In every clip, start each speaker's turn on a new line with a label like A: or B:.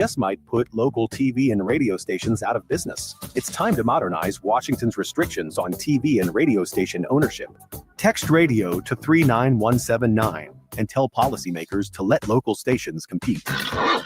A: just might put local TV and radio stations out of business. It's time to modernize Washington's restrictions on TV and radio station ownership. Text radio to 39179 and tell policymakers to let local stations compete.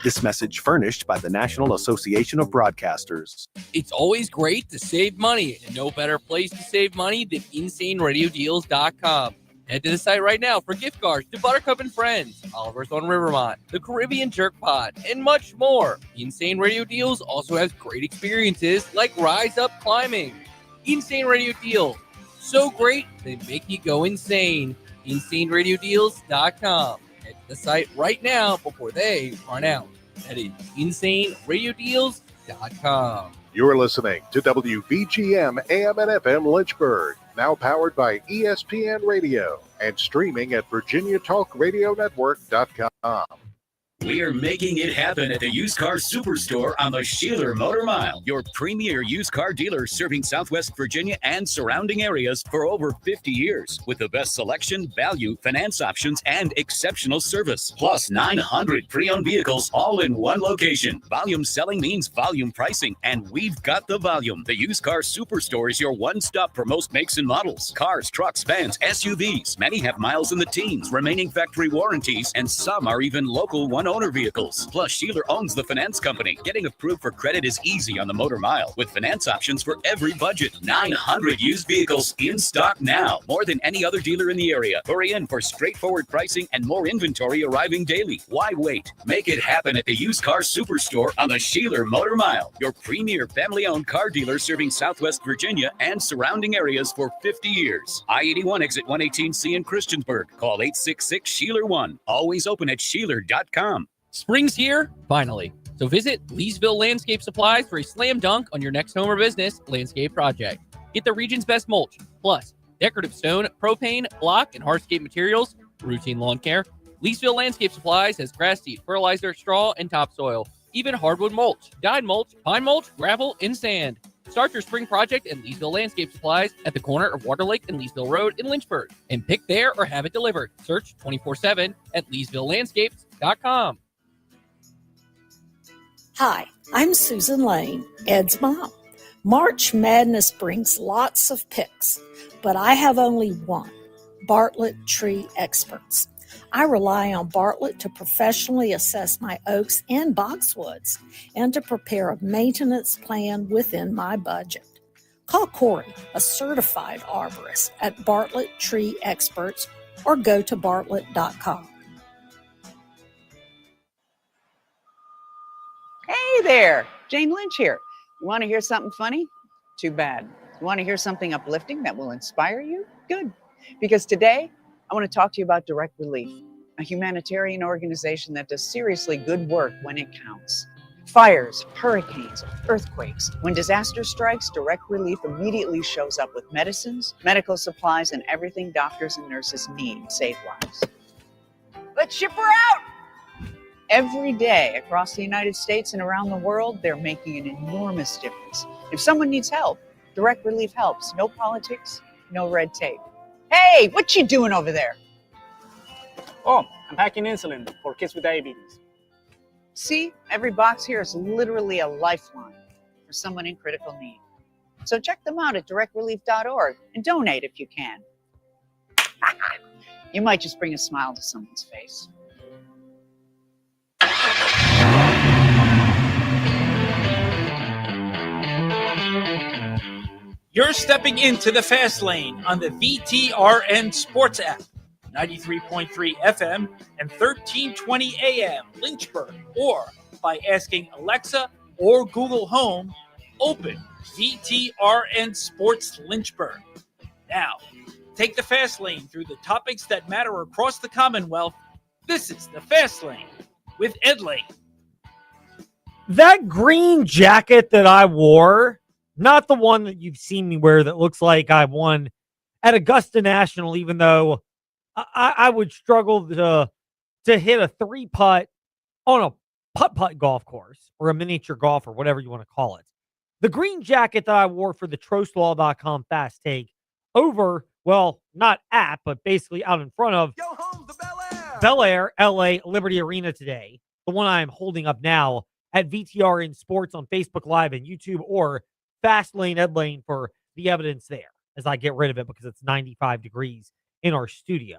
A: This message furnished by the National Association of Broadcasters.
B: It's always great to save money, and no better place to save money than InsaneRadioDeals.com. Head to the site right now for gift cards to Buttercup and Friends, Oliver's on Rivermont, the Caribbean Jerk Pod, and much more. Insane Radio Deals also has great experiences like Rise Up Climbing. Insane Radio Deals, so great they make you go insane. InsaneRadioDeals.com. Head to the site right now before they run out. That is InsaneRadioDeals.com.
C: You're listening to WVGM AM and FM Lynchburg, now powered by ESPN Radio and streaming at VirginiaTalkRadioNetwork.com.
D: We are making it happen at the Used Car Superstore on the Sheeler Motor Mile, your premier used car dealer serving Southwest Virginia and surrounding areas for over 50 years with the best selection, value, finance options, and exceptional service. Plus 900 pre-owned vehicles all in one location. Volume selling means volume pricing, and we've got the volume. The Used Car Superstore is your one-stop for most makes and models. Cars, trucks, vans, SUVs. Many have miles in the teens, remaining factory warranties, and some are even local one-owner vehicles. Plus, Sheeler owns the finance company. Getting approved for credit is easy on the Motor Mile with finance options for every budget. 900 used vehicles in stock now. More than any other dealer in the area. Hurry in for straightforward pricing and more inventory arriving daily. Why wait? Make it happen at the Used Car Superstore on the Sheeler Motor Mile, your premier family-owned car dealer serving Southwest Virginia and surrounding areas for 50 years. I-81 exit 118C in Christiansburg. Call 866-SHEELER1. Always open at Sheeler.com.
B: Spring's here, finally. So visit Leesville Landscape Supplies for a slam dunk on your next home or business landscape project. Get the region's best mulch, plus decorative stone, propane, block, and hardscape materials for routine lawn care. Leesville Landscape Supplies has grass seed, fertilizer, straw, and topsoil, even hardwood mulch, dyed mulch, pine mulch, gravel, and sand. Start your spring project at Leesville Landscape Supplies at the corner of Water Lake and Leesville Road in Lynchburg, and pick there or have it delivered. Search 24/7 at LeesvilleLandscapes.com.
E: Hi, I'm Susan Lane, Ed's mom. March Madness brings lots of picks, but I have only one, Bartlett Tree Experts. I rely on Bartlett to professionally assess my oaks and boxwoods and to prepare a maintenance plan within my budget. Call Corey, a certified arborist, at Bartlett Tree Experts or go to bartlett.com.
F: Hey there, Jane Lynch here. You want to hear something funny? Too bad. You want to hear something uplifting that will inspire you? Good. Because today, I want to talk to you about Direct Relief, a humanitarian organization that does seriously good work when it counts. Fires, hurricanes, earthquakes. When disaster strikes, Direct Relief immediately shows up with medicines, medical supplies, and everything doctors and nurses need to save lives. Let's ship her out! Every day across the United States and around the world, they're making an enormous difference. If someone needs help, Direct Relief helps. No politics, no red tape. Hey, what you doing over there?
G: Oh, I'm packing insulin for kids with diabetes.
F: See, every box here is literally a lifeline for someone in critical need. So check them out at directrelief.org and donate if you can. You might just bring a smile to someone's face.
H: You're stepping into the fast lane on the VTRN Sports app, 93.3 FM and 1320 AM Lynchburg, or by asking Alexa or Google Home, open VTRN Sports Lynchburg. Now, take the fast lane through the topics that matter across the Commonwealth. This is the Fast Lane with Ed Lane.
I: That green jacket that I wore, not the one that you've seen me wear that looks like I won at Augusta National, even though I would struggle to hit a 3-putt on a putt-putt golf course or a miniature golf or whatever you want to call it. The green jacket that I wore for the TrostLaw.com Fast Take over, well, not at, but basically out in front of Bel Air, LA, Liberty Arena today, the one I am holding up now at VTRN Sports on Facebook Live and YouTube, or Fast Lane Ed Lane for the evidence there as I get rid of it because it's 95 degrees in our studio.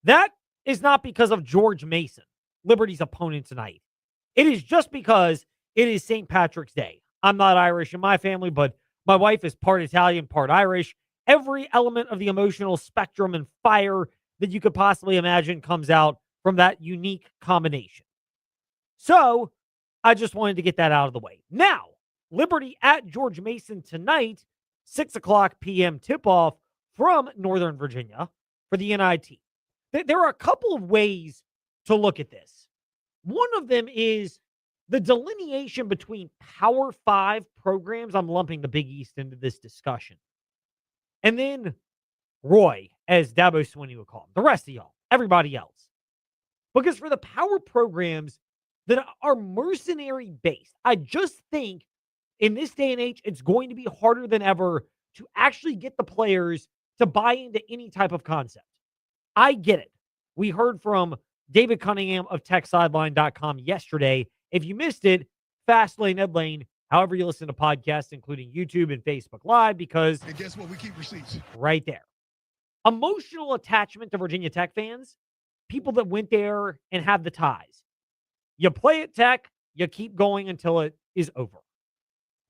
I: That is not because of George Mason, Liberty's opponent tonight. It is just because it is St. Patrick's Day. I'm not Irish in my family, but my wife is part Italian, part Irish. Every element of the emotional spectrum and fire that you could possibly imagine comes out from that unique combination. So I just wanted to get that out of the way. Now, Liberty at George Mason tonight, 6 o'clock p.m. tip-off from Northern Virginia for the NIT. There are a couple of ways to look at this. One of them is the delineation between Power 5 programs. I'm lumping the Big East into this discussion. And then Roy, as Dabo Swinney would call him, the rest of y'all, everybody else. Because for the power programs that are mercenary based, I just think in this day and age, it's going to be harder than ever to actually get the players to buy into any type of concept. I get it. We heard from David Cunningham of TechSideline.com yesterday. If you missed it, Fast Lane, Ed Lane, however you listen to podcasts, including YouTube and Facebook Live, because
J: and guess what? We keep receipts.
I: Right there. Emotional attachment to Virginia Tech fans, people that went there and have the ties. You play at Tech, you keep going until it is over.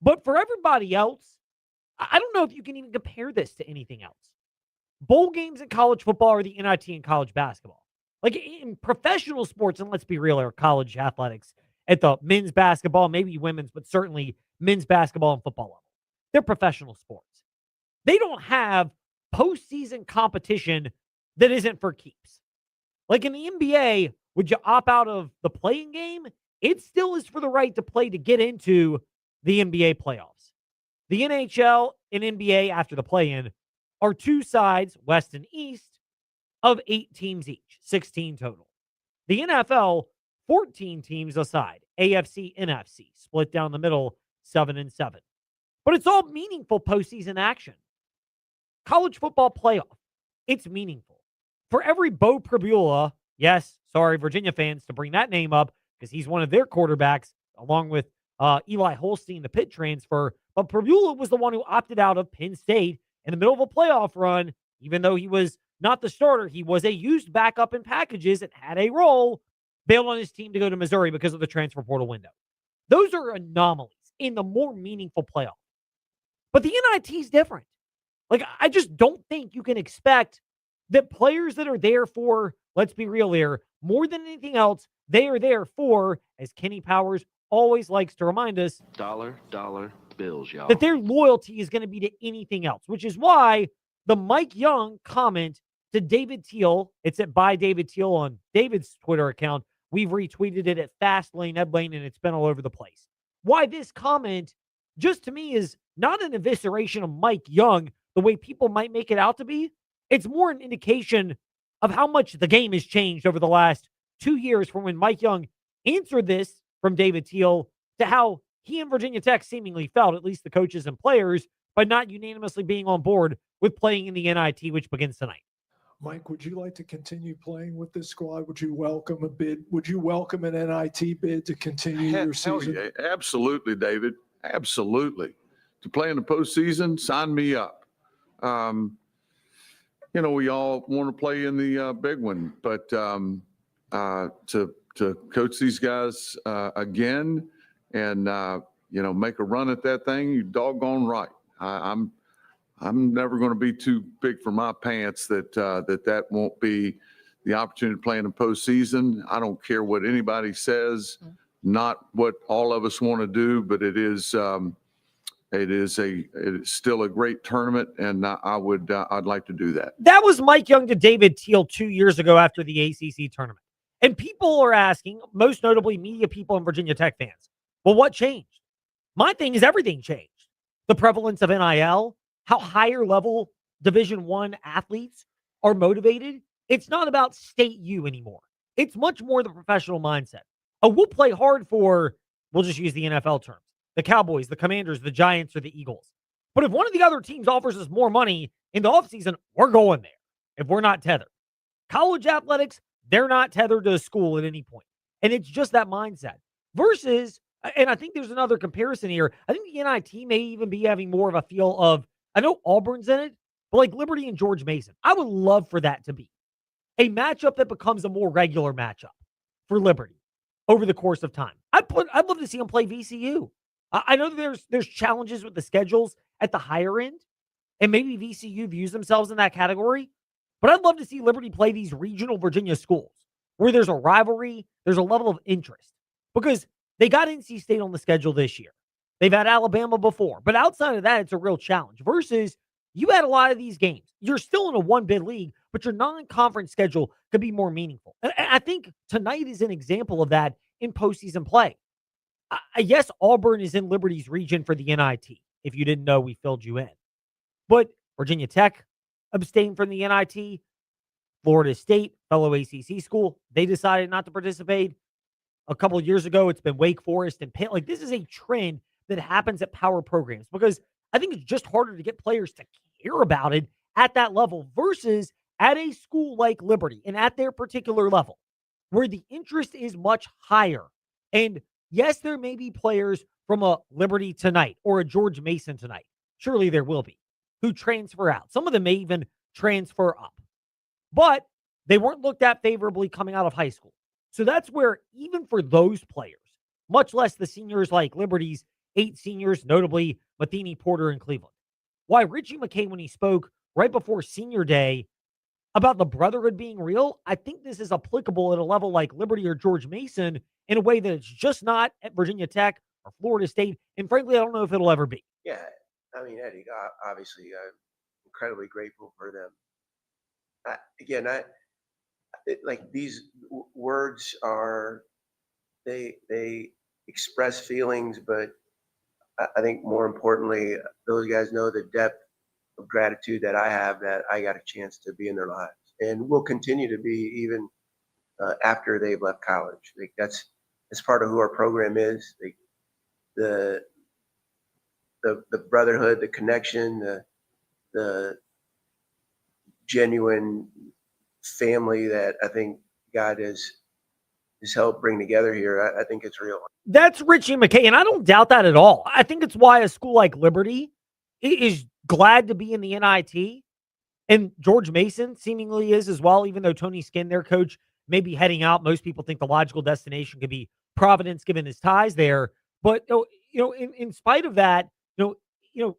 I: But for everybody else, I don't know if you can even compare this to anything else. Bowl games in college football are the NIT in college basketball. Like in professional sports, and let's be real, or college athletics, at the men's basketball, maybe women's, but certainly men's basketball and football level. They're professional sports. They don't have postseason competition that isn't for keeps. Like in the NBA, would you opt out of the playing game? It still is for the right to play to get into the NBA playoffs. The NHL and NBA after the play-in are two sides, West and East, of 8 teams each, 16 total. The NFL, 14 teams aside, AFC, NFC, split down the middle, 7-7. But it's all meaningful postseason action. College football playoff, it's meaningful. For every Bo Prabula, yes, sorry, Virginia fans, to bring that name up, because he's one of their quarterbacks, along with Eli Holstein, the Pitt transfer. But Prabula was the one who opted out of Penn State in the middle of a playoff run, even though he was not the starter. He was a used backup in packages and had a role, bailed on his team to go to Missouri because of the transfer portal window. Those are anomalies in the more meaningful playoff. But the NIT is different. Like, I just don't think you can expect that players that are there for, let's be real here, more than anything else, they are there for, as Kenny Powers always likes to remind us,
K: dollar bills, y'all.
I: that their loyalty is going to be to anything else, which is why the Mike Young comment to David Teal, it's at by David Teal on David's Twitter account. We've retweeted it at Fast Lane, Ed Lane, and it's been all over the place. Why this comment, just to me, is not an evisceration of Mike Young the way people might make it out to be. It's more an indication of how much the game has changed over the last 2 years from when Mike Young answered this from David Teal to how he and Virginia Tech seemingly felt, at least the coaches and players, by not unanimously being on board with playing in the NIT, which begins tonight.
J: Mike, would you like to continue playing with this squad? Would you welcome a bid? Would you welcome an NIT bid to continue your season?
L: Hell yeah. Absolutely, David. Absolutely. To play in the postseason, sign me up. We all want to play in the big one, but to coach these guys again and make a run at that thing, you doggone right. I'm never going to be too big for my pants that won't be the opportunity to play in the postseason. I don't care what anybody says, not what all of us want to do, but it is still a great tournament, and I'd like to do that.
I: That was Mike Young to David Teal 2 years ago after the ACC tournament. And people are asking, most notably media people and Virginia Tech fans, well, what changed? My thing is everything changed. The prevalence of NIL, how higher level Division I athletes are motivated. It's not about state U anymore. It's much more the professional mindset. Oh, we'll play hard for, we'll just use the NFL terms, the Cowboys, the Commanders, the Giants, or the Eagles. But if one of the other teams offers us more money in the offseason, we're going there if we're not tethered. College athletics, they're not tethered to a school at any point. And it's just that mindset. Versus And I think there's another comparison here. I think the NIT may even be having more of a feel of, I know Auburn's in it, but like Liberty and George Mason. I would love for that to be a matchup that becomes a more regular matchup for Liberty over the course of time. I'd love to see them play VCU. I know that there's challenges with the schedules at the higher end, and maybe VCU views themselves in that category, but I'd love to see Liberty play these regional Virginia schools where there's a rivalry, there's a level of interest, because they got NC State on the schedule this year. They've had Alabama before, but outside of that, it's a real challenge. Versus you had a lot of these games. You're still in a one-bid league, but your non-conference schedule could be more meaningful. And I think tonight is an example of that in postseason play. Yes, Auburn is in Liberty's region for the NIT. If you didn't know, we filled you in. But Virginia Tech abstained from the NIT. Florida State, fellow ACC school, they decided not to participate. A couple of years ago, it's been Wake Forest and Pitt. Like, this is a trend that happens at power programs because I think it's just harder to get players to care about it at that level versus at a school like Liberty and at their particular level where the interest is much higher. And yes, there may be players from a Liberty tonight or a George Mason tonight. Surely there will be who transfer out. Some of them may even transfer up. But they weren't looked at favorably coming out of high school. So that's where, even for those players, much less the seniors like Liberty's 8 seniors, notably Matheny, Porter, and Cleveland, why Richie McKay, when he spoke right before senior day about the brotherhood being real, I think this is applicable at a level like Liberty or George Mason in a way that it's just not at Virginia Tech or Florida State. And frankly, I don't know if it'll ever be.
M: Yeah. I mean, Eddie, obviously, I'm incredibly grateful for them. Like these words are, they express feelings, but I think more importantly, those guys know the depth of gratitude that I have that I got a chance to be in their lives and will continue to be even after they've left college. Like that's part of who our program is. Like the brotherhood, the connection, the genuine family that I think God has helped bring together here. I think it's real.
I: That's Richie McKay, and I don't doubt that at all. I think it's why a school like Liberty is glad to be in the NIT, and George Mason seemingly is as well, even though Tony Skinn, their coach, may be heading out. Most people think the logical destination could be Providence, given his ties there. But in spite of that,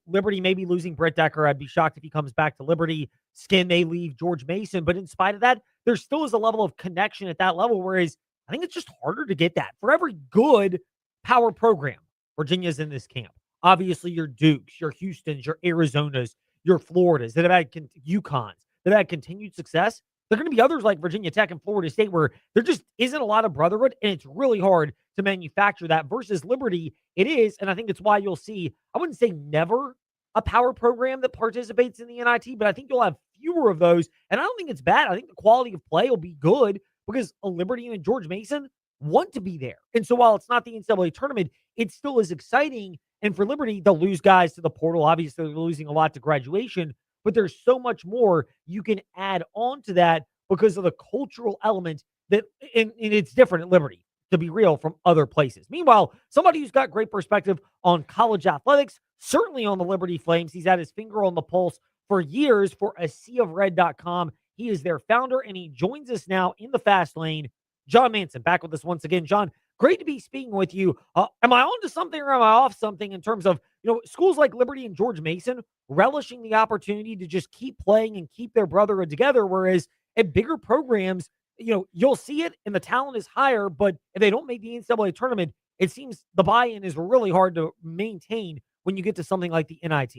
I: Liberty may be losing Brett Decker. I'd be shocked if he comes back to Liberty. Skinn, they leave George Mason. But in spite of that, there still is a level of connection at that level, whereas I think it's just harder to get that. For every good power program, Virginia's in this camp. Obviously, your Dukes, your Houstons, your Arizonas, your Floridas that have had UConns that have had continued success. There are going to be others like Virginia Tech and Florida State where there just isn't a lot of brotherhood, and it's really hard to manufacture that versus Liberty. It is, and I think it's why you'll see, I wouldn't say never a power program that participates in the NIT, but I think you'll have fewer of those, and I don't think it's bad. I think the quality of play will be good because a Liberty and a George Mason want to be there. And so while it's not the NCAA tournament, it still is exciting. And for Liberty, they'll lose guys to the portal. Obviously, they're losing a lot to graduation, but there's so much more you can add on to that because of the cultural element that, and it's different at Liberty, to be real, from other places. Meanwhile, somebody who's got great perspective on college athletics, certainly on the Liberty Flames. He's had his finger on the pulse for years for aseaofred.com. He is their founder, and he joins us now in the fast lane. John Manson, back with us once again. John, great to be speaking with you. Am I on to something or am I off something in terms of, schools like Liberty and George Mason relishing the opportunity to just keep playing and keep their brotherhood together, whereas at bigger programs, you'll see it and the talent is higher, but if they don't make the NCAA tournament, it seems the buy-in is really hard to maintain when you get to something like the NIT.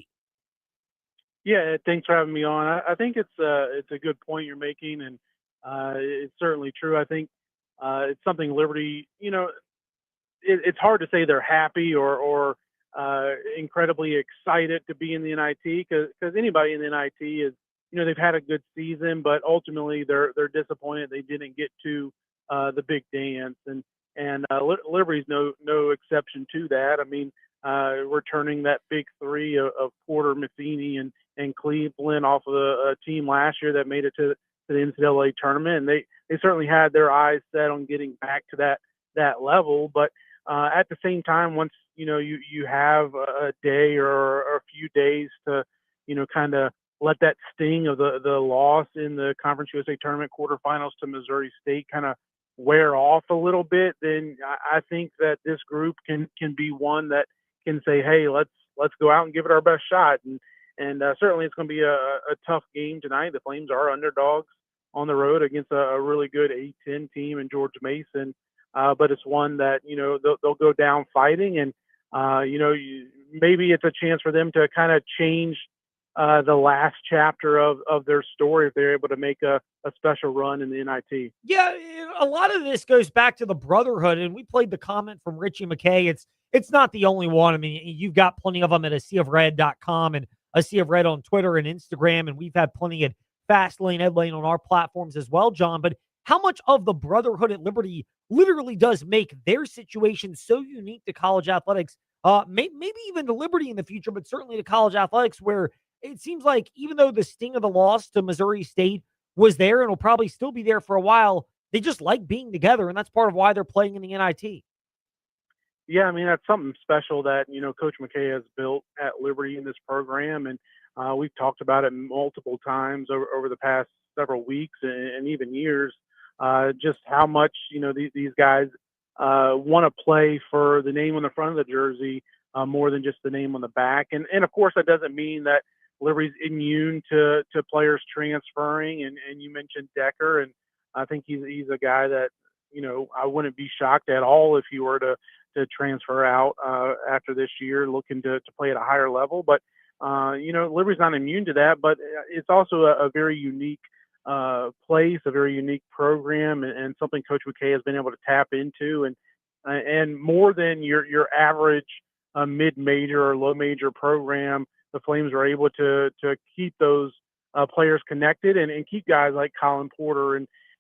N: Yeah, thanks for having me on. I think it's a good point you're making, and it's certainly true. I think it's something Liberty, it's hard to say they're happy or incredibly excited to be in the NIT because anybody in the NIT is, they've had a good season, but ultimately they're disappointed they didn't get to the big dance, and Liberty's no exception to that. I mean, returning that big three of Porter, Matheny, and Cleveland off of a team last year that made it to the NCAA tournament, and they certainly had their eyes set on getting back to that level. But at the same time, once you have a day or a few days to kind of let that sting of the loss in the Conference USA Tournament quarterfinals to Missouri State kind of wear off a little bit, then I think that this group can be one that can say, hey, let's go out and give it our best shot. And certainly it's going to be a tough game tonight. The Flames are underdogs on the road against a really good A-10 team in George Mason. But it's one that, they'll go down fighting. And, maybe it's a chance for them to kind of change the last chapter of their story if they're able to make a special run in the NIT.
I: Yeah, a lot of this goes back to the brotherhood, and we played the comment from Richie McKay. It's not the only one. I mean, you've got plenty of them at aseaofred.com and A Sea of Red on Twitter and Instagram, and we've had plenty at Fastlane, Edlane on our platforms as well, John. But how much of the brotherhood at Liberty literally does make their situation so unique to college athletics, maybe even to Liberty in the future, but certainly to college athletics, where it seems like even though the sting of the loss to Missouri State was there and will probably still be there for a while, they just like being together, and that's part of why they're playing in the NIT.
N: Yeah, I mean, that's something special that, Coach McKay has built at Liberty in this program. And we've talked about it multiple times over the past several weeks and even years, just how much, these guys want to play for the name on the front of the jersey more than just the name on the back. And of course, that doesn't mean that Liberty's immune to players transferring. And you mentioned Decker, and I think he's a guy that, I wouldn't be shocked at all if he were to transfer out after this year, looking to play at a higher level. But, Liberty's not immune to that, but it's also a very unique place, a very unique program, and something Coach McKay has been able to tap into. And more than your average mid-major or low-major program, the Flames are able to keep those players connected and keep guys like Colin Porter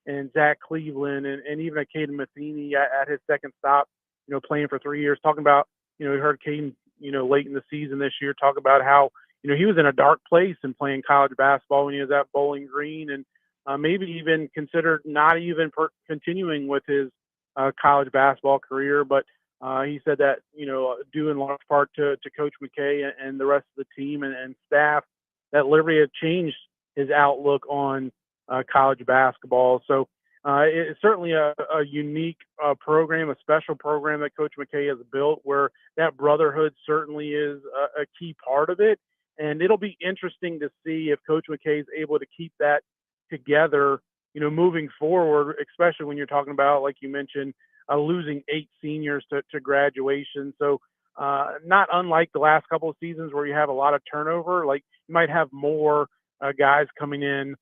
N: and Zach Cleveland and even a Caden Matheny at his second stop, playing for 3 years. Talking about, we heard Caden, late in the season this year, talk about how, he was in a dark place in playing college basketball when he was at Bowling Green, and maybe even considered not even continuing with his college basketball career. But he said that, due in large part to Coach McKay and the rest of the team and staff, that Liberty had changed his outlook on college basketball. So it's certainly a unique program, a special program that Coach McKay has built, where that brotherhood certainly is a key part of it. And it'll be interesting to see if Coach McKay is able to keep that together, moving forward, especially when you're talking about, like you mentioned, losing 8 seniors to graduation. So not unlike the last couple of seasons where you have a lot of turnover, like you might have more guys coming in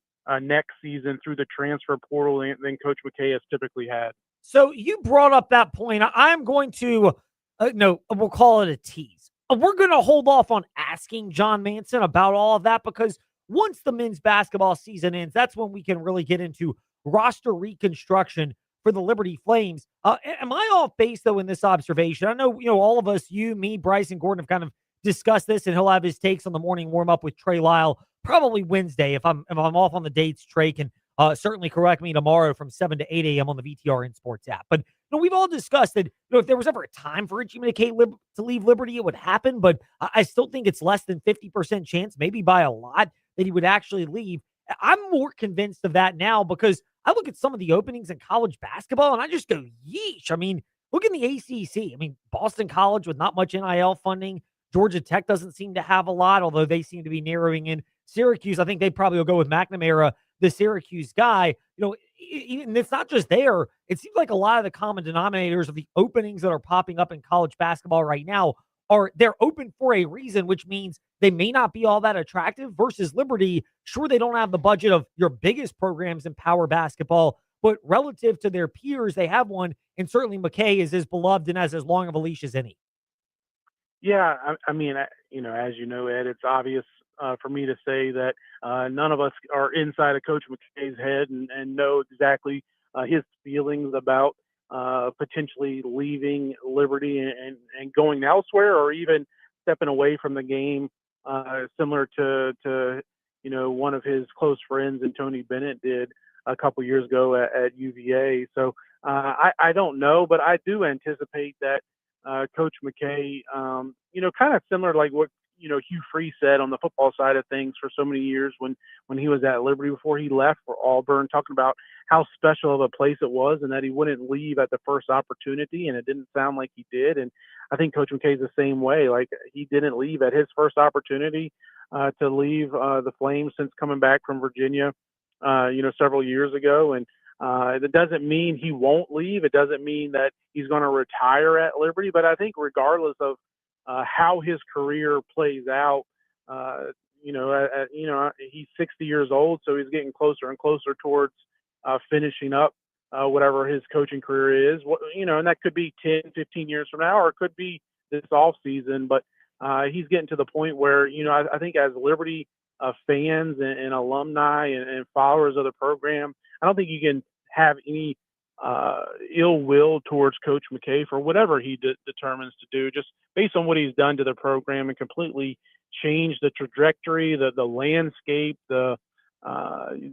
N: next season through the transfer portal than Coach McKay has typically had.
I: So you brought up that point. I'm going to, we'll call it a tease. We're going to hold off on asking John Manson about all of that, because once the men's basketball season ends, that's when we can really get into roster reconstruction for the Liberty Flames. Am I off base, though, in this observation? I know, all of us, you, me, Bryce, and Gordon have kind of discussed this, and he'll have his takes on the morning warm-up with Trey Lyle probably Wednesday. If I'm off on the dates, Trey can certainly correct me tomorrow from 7 to 8 a.m. on the VTRN Sports app. But we've all discussed that if there was ever a time for Richie McKay to leave Liberty, it would happen. But I still think it's less than 50% chance, maybe by a lot, that he would actually leave. I'm more convinced of that now because I look at some of the openings in college basketball and I just go, yeesh. I mean, look in the ACC. I mean, Boston College with not much NIL funding. Georgia Tech doesn't seem to have a lot, although they seem to be narrowing in. Syracuse, I think they probably will go with McNamara, the Syracuse guy. And it's not just there. It seems like a lot of the common denominators of the openings that are popping up in college basketball right now they're open for a reason, which means they may not be all that attractive versus Liberty. Sure, they don't have the budget of your biggest programs in power basketball, but relative to their peers, they have one. And certainly McKay is as beloved and has as long of a leash as any.
N: Yeah, I mean, as you know, Ed, it's obvious for me to say that none of us are inside of Coach McKay's head and know exactly his feelings about potentially leaving Liberty and going elsewhere, or even stepping away from the game, similar to one of his close friends and Tony Bennett did. a couple years ago at UVA. So I don't know, but I do anticipate that Coach McKay, kind of similar to like what Hugh Freeze said on the football side of things for so many years when he was at Liberty before he left for Auburn, talking about how special of a place it was and that he wouldn't leave at the first opportunity, and it didn't sound like he did. And I think Coach McKay's the same way. Like, he didn't leave at his first opportunity to leave the Flames since coming back from Virginia, several years ago. And it doesn't mean he won't leave. It doesn't mean that he's going to retire at Liberty. But I think regardless of how his career plays out, he's 60 years old, so he's getting closer and closer towards finishing up whatever his coaching career is. And that could be 10, 15 years from now, or it could be this off season. But he's getting to the point where, I think as Liberty fans and alumni and followers of the program, I don't think you can have any ill will towards Coach McKay for whatever he determines to do, just based on what he's done to the program and completely changed the trajectory, the landscape,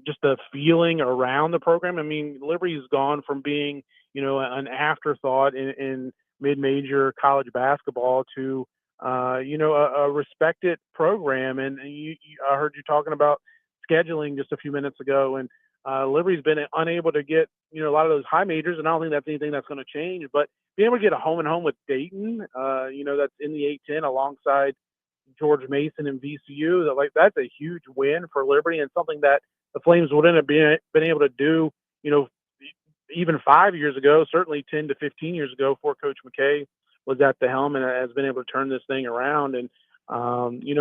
N: just the feeling around the program. I mean, Liberty's gone from being, an afterthought in mid-major college basketball to, a respected program. And I heard you talking about scheduling just a few minutes ago, and Liberty's been unable to get, a lot of those high majors, and I don't think that's anything that's going to change. But being able to get a home and home with Dayton, that's in the A-10 alongside George Mason and VCU, that's a huge win for Liberty, and something that the Flames wouldn't have been able to do, even 5 years ago, certainly 10 to 15 years ago, before Coach McKay was at the helm and has been able to turn this thing around. And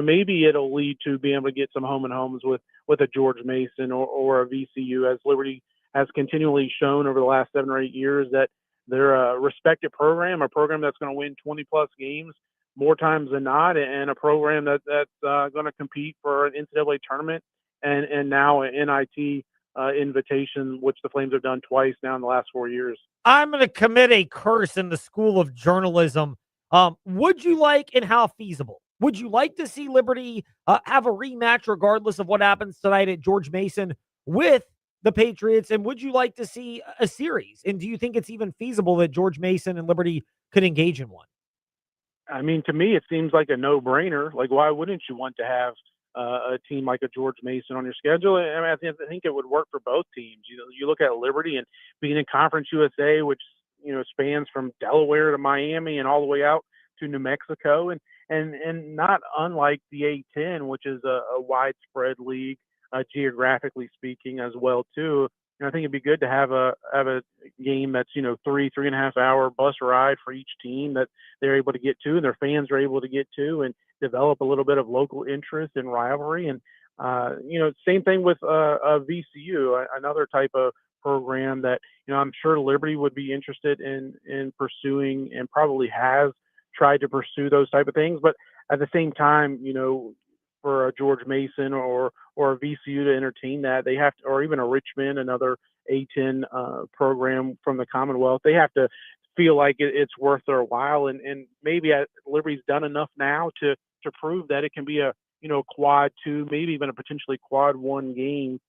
N: maybe it'll lead to being able to get some home and homes with a George Mason or a VCU, as Liberty has continually shown over the last 7 or 8 years that they're a respected program, a program that's going to win 20-plus games more times than not, and a program that's going to compete for an NCAA tournament and now an NIT invitation, which the Flames have done twice now in the last 4 years.
I: I'm going to commit a curse in the School of Journalism. Would you like, and how feasible, would you like to see Liberty have a rematch regardless of what happens tonight at George Mason with the Patriots? And would you like to see a series? And do you think it's even feasible that George Mason and Liberty could engage in one?
N: I mean, to me, it seems like a no-brainer. Like, why wouldn't you want to have a team like a George Mason on your schedule? I mean, I think it would work for both teams. You look at Liberty and being in Conference USA, which spans from Delaware to Miami and all the way out to New Mexico, and not unlike the A-10, which is a widespread league, geographically speaking, as well too. I think it'd be good to have a game that's 3.5 hour bus ride for each team that they're able to get to and their fans are able to get to, and develop a little bit of local interest and rivalry. And same thing with VCU, another type of program that I'm sure Liberty would be interested in pursuing, and probably has tried to pursue those type of things. But at the same time, for a George Mason or a VCU to entertain that, they have to, or even a Richmond, another A-10 program from the Commonwealth, they have to feel like it's worth their while. And maybe Liberty's done enough now to prove that it can be a quad 2, maybe even a potentially quad 1 game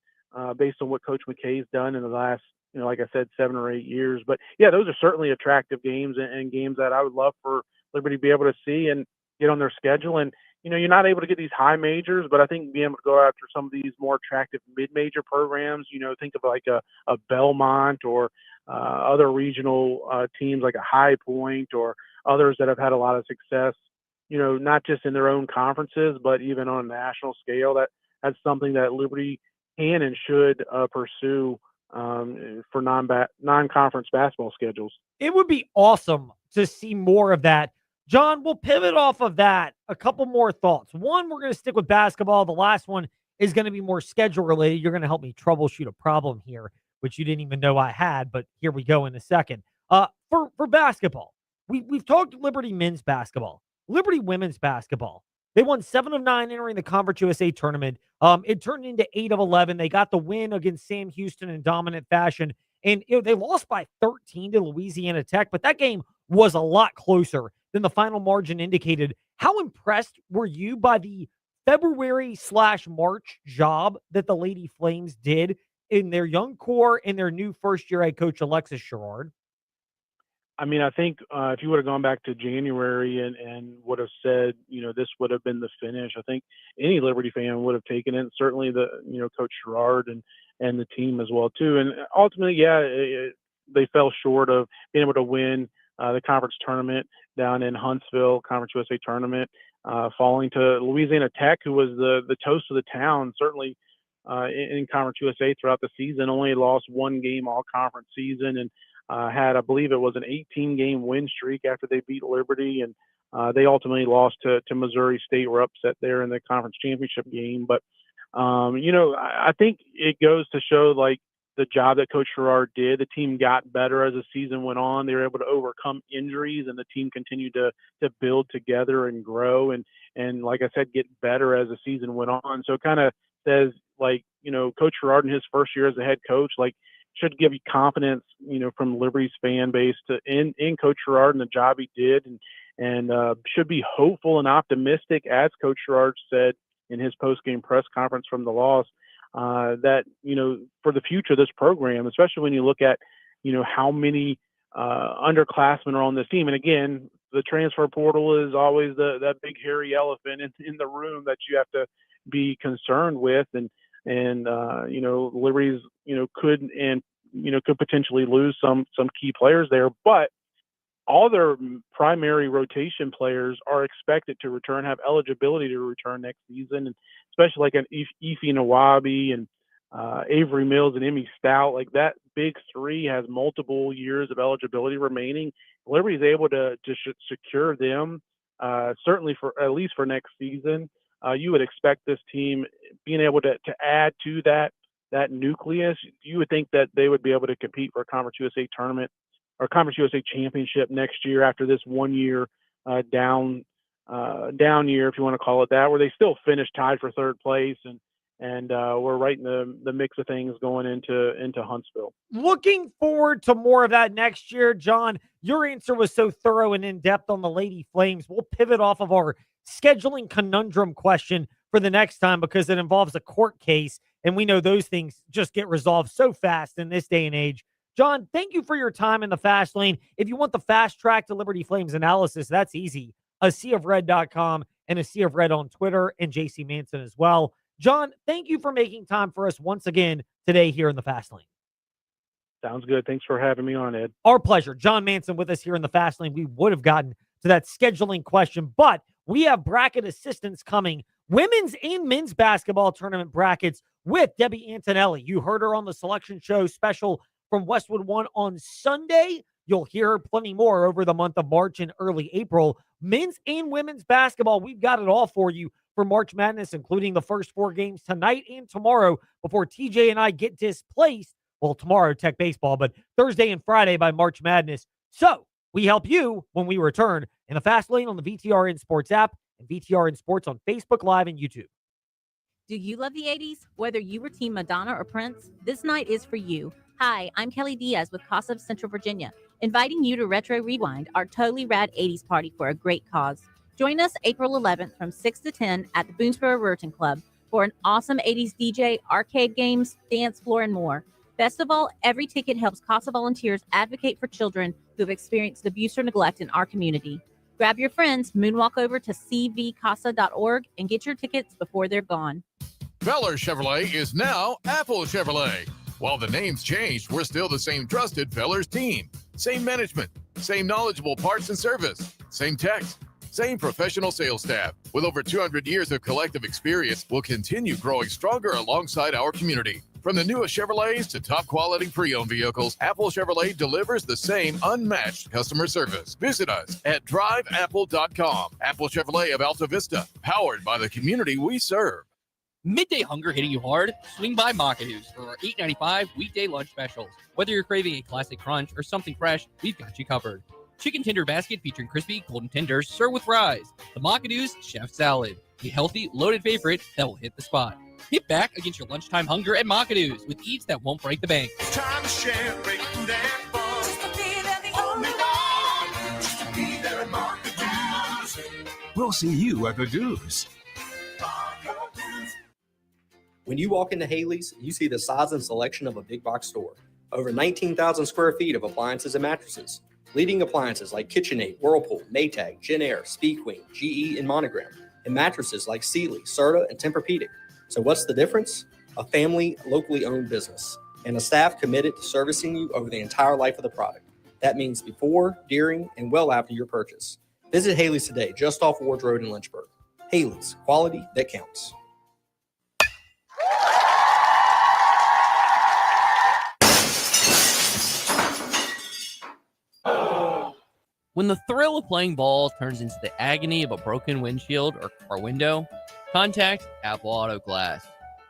N: based on what Coach McKay's done in the last, like I said, 7 or 8 years. But yeah, those are certainly attractive games, and games that I would love for Liberty to be able to see and get on their schedule. And you're not able to get these high majors, but I think being able to go after some of these more attractive mid-major programs, think of like a Belmont or other regional teams like a High Point or others that have had a lot of success, not just in their own conferences, but even on a national scale. That's something that Liberty can and should pursue for non-conference basketball schedules.
I: It would be awesome to see more of that. John, we'll pivot off of that. A couple more thoughts. One, we're going to stick with basketball. The last one is going to be more schedule related. You're going to help me troubleshoot a problem here, which you didn't even know I had, but here we go in a second. For basketball, we've talked Liberty men's basketball, Liberty women's basketball. They won 7 of 9 entering the Conference USA tournament. It turned into 8 of 11. They got the win against Sam Houston in dominant fashion. And they lost by 13 to Louisiana Tech, but that game was a lot closer than the final margin indicated. How impressed were you by the February/March job that the Lady Flames did in their young core and their new first-year head coach, Alexis Sherrard?
N: I mean, I think if you would have gone back to January and would have said, this would have been the finish, I think any Liberty fan would have taken it. Certainly Coach Sherrard and the team as well too. And ultimately, they fell short of being able to win the conference tournament down in Huntsville, Conference USA tournament, falling to Louisiana Tech, who was the toast of the town, certainly in Conference USA throughout the season. Only lost one game all conference season, and had, I believe it was an 18-game win streak after they beat Liberty, and they ultimately lost to Missouri State, were upset there in the conference championship game. But, I think it goes to show, like, the job that Coach Sherrard did. The team got better as the season went on. They were able to overcome injuries, and the team continued to build together and grow and like I said, get better as the season went on. So it kind of says, like, Coach Sherrard in his first year as a head coach, like, should give you confidence, from Liberty's fan base in Coach Sherrard and the job he did, and should be hopeful and optimistic, as Coach Sherrard said in his post-game press conference from the loss, that, for the future of this program, especially when you look at, how many underclassmen are on this team. And again, the transfer portal is always that big hairy elephant in the room that you have to be concerned with. And Liberty's, could potentially lose some key players there, but all their primary rotation players are expected to return, have eligibility to return next season, and especially like an Ife Nawabi and Avery Mills and Emmy Stout. Like, that big three has multiple years of eligibility remaining. Liberty's able to secure them, certainly for at least for next season. You would expect this team being able to add to that nucleus. You would think that they would be able to compete for a Conference USA tournament or Conference USA championship next year after this 1 year down year, if you want to call it that, where they still finished tied for third place and we're right in the mix of things going into Huntsville.
I: Looking forward to more of that next year, John. Your answer was so thorough and in-depth on the Lady Flames. We'll pivot off of our scheduling conundrum question for the next time because it involves a court case, and we know those things just get resolved so fast in this day and age. John, thank you for your time in the fast lane. If you want the fast track to Liberty Flames analysis, that's easy. ASeaofRed.com and A Sea of Red on Twitter, and JC Manson as well. John, thank you for making time for us once again today here in the fast lane.
N: Sounds good. Thanks for having me on, Ed.
I: Our pleasure. John Manson with us here in the fast lane. We would have gotten to that scheduling question, but we have bracket assistance coming. Women's and men's basketball tournament brackets with Debbie Antonelli. You heard her on the Selection Show special from Westwood One on Sunday. You'll hear her plenty more over the month of March and early April. Men's and women's basketball, we've got it all for you for March Madness, including the first 4 games tonight and tomorrow before TJ and I get displaced. Well, tomorrow, Tech Baseball, but Thursday and Friday by March Madness. So we help you when we return in the fast lane on the VTRN Sports app and VTRN Sports on Facebook Live and YouTube.
O: Do you love the 80s? Whether you were Team Madonna or Prince, this night is for you. Hi, I'm Kelly Diaz with Casa of Central Virginia, inviting you to Retro Rewind, our totally rad 80s party for a great cause. Join us April 11th from 6 to 10 at the Boonesboro Ruritan Club for an awesome 80s DJ, arcade games, dance floor, and more. Best of all, every ticket helps CASA volunteers advocate for children who have experienced abuse or neglect in our community. Grab your friends, moonwalk over to cvcasa.org, and get your tickets before they're gone.
P: Feller Chevrolet is now Apple Chevrolet. While the name's changed, we're still the same trusted Feller's team. Same management, same knowledgeable parts and service, same techs, same professional sales staff. With over 200 years of collective experience, we'll continue growing stronger alongside our community. From the newest Chevrolets to top quality pre-owned vehicles, Apple Chevrolet delivers the same unmatched customer service. Visit us at driveapple.com. Apple Chevrolet of Alta Vista, powered by the community we serve.
B: Midday hunger hitting you hard? Swing by Macadoo's for our $8.95 weekday lunch specials. Whether you're craving a classic crunch or something fresh, we've got you covered. Chicken tender basket featuring crispy golden tenders served with fries. The Macadoo's Chef Salad, a healthy, loaded favorite that will hit the spot. Hit back against your lunchtime hunger at Macadoo's with eats that won't break the bank.
Q: It's time to share, breaking that fun. Just to be there, the only one. Just to be there at Macadoo's.
R: We'll see you at the Do's. When you walk into Haley's, you see the size and selection of a big box store. Over 19,000 square feet of appliances and mattresses. Leading appliances like KitchenAid, Whirlpool, Maytag, Genair, Speed Queen, GE, and Monogram. And mattresses like Sealy, Serta, and Tempur-Pedic. So what's the difference? A family, locally owned business. And a staff committed to servicing you over the entire life of the product. That means before, during, and well after your purchase. Visit Haley's today, just off Ward Road in Lynchburg. Haley's, quality that counts.
B: When the thrill of playing ball turns into the agony of a broken windshield or car window, contact Apple Auto Glass.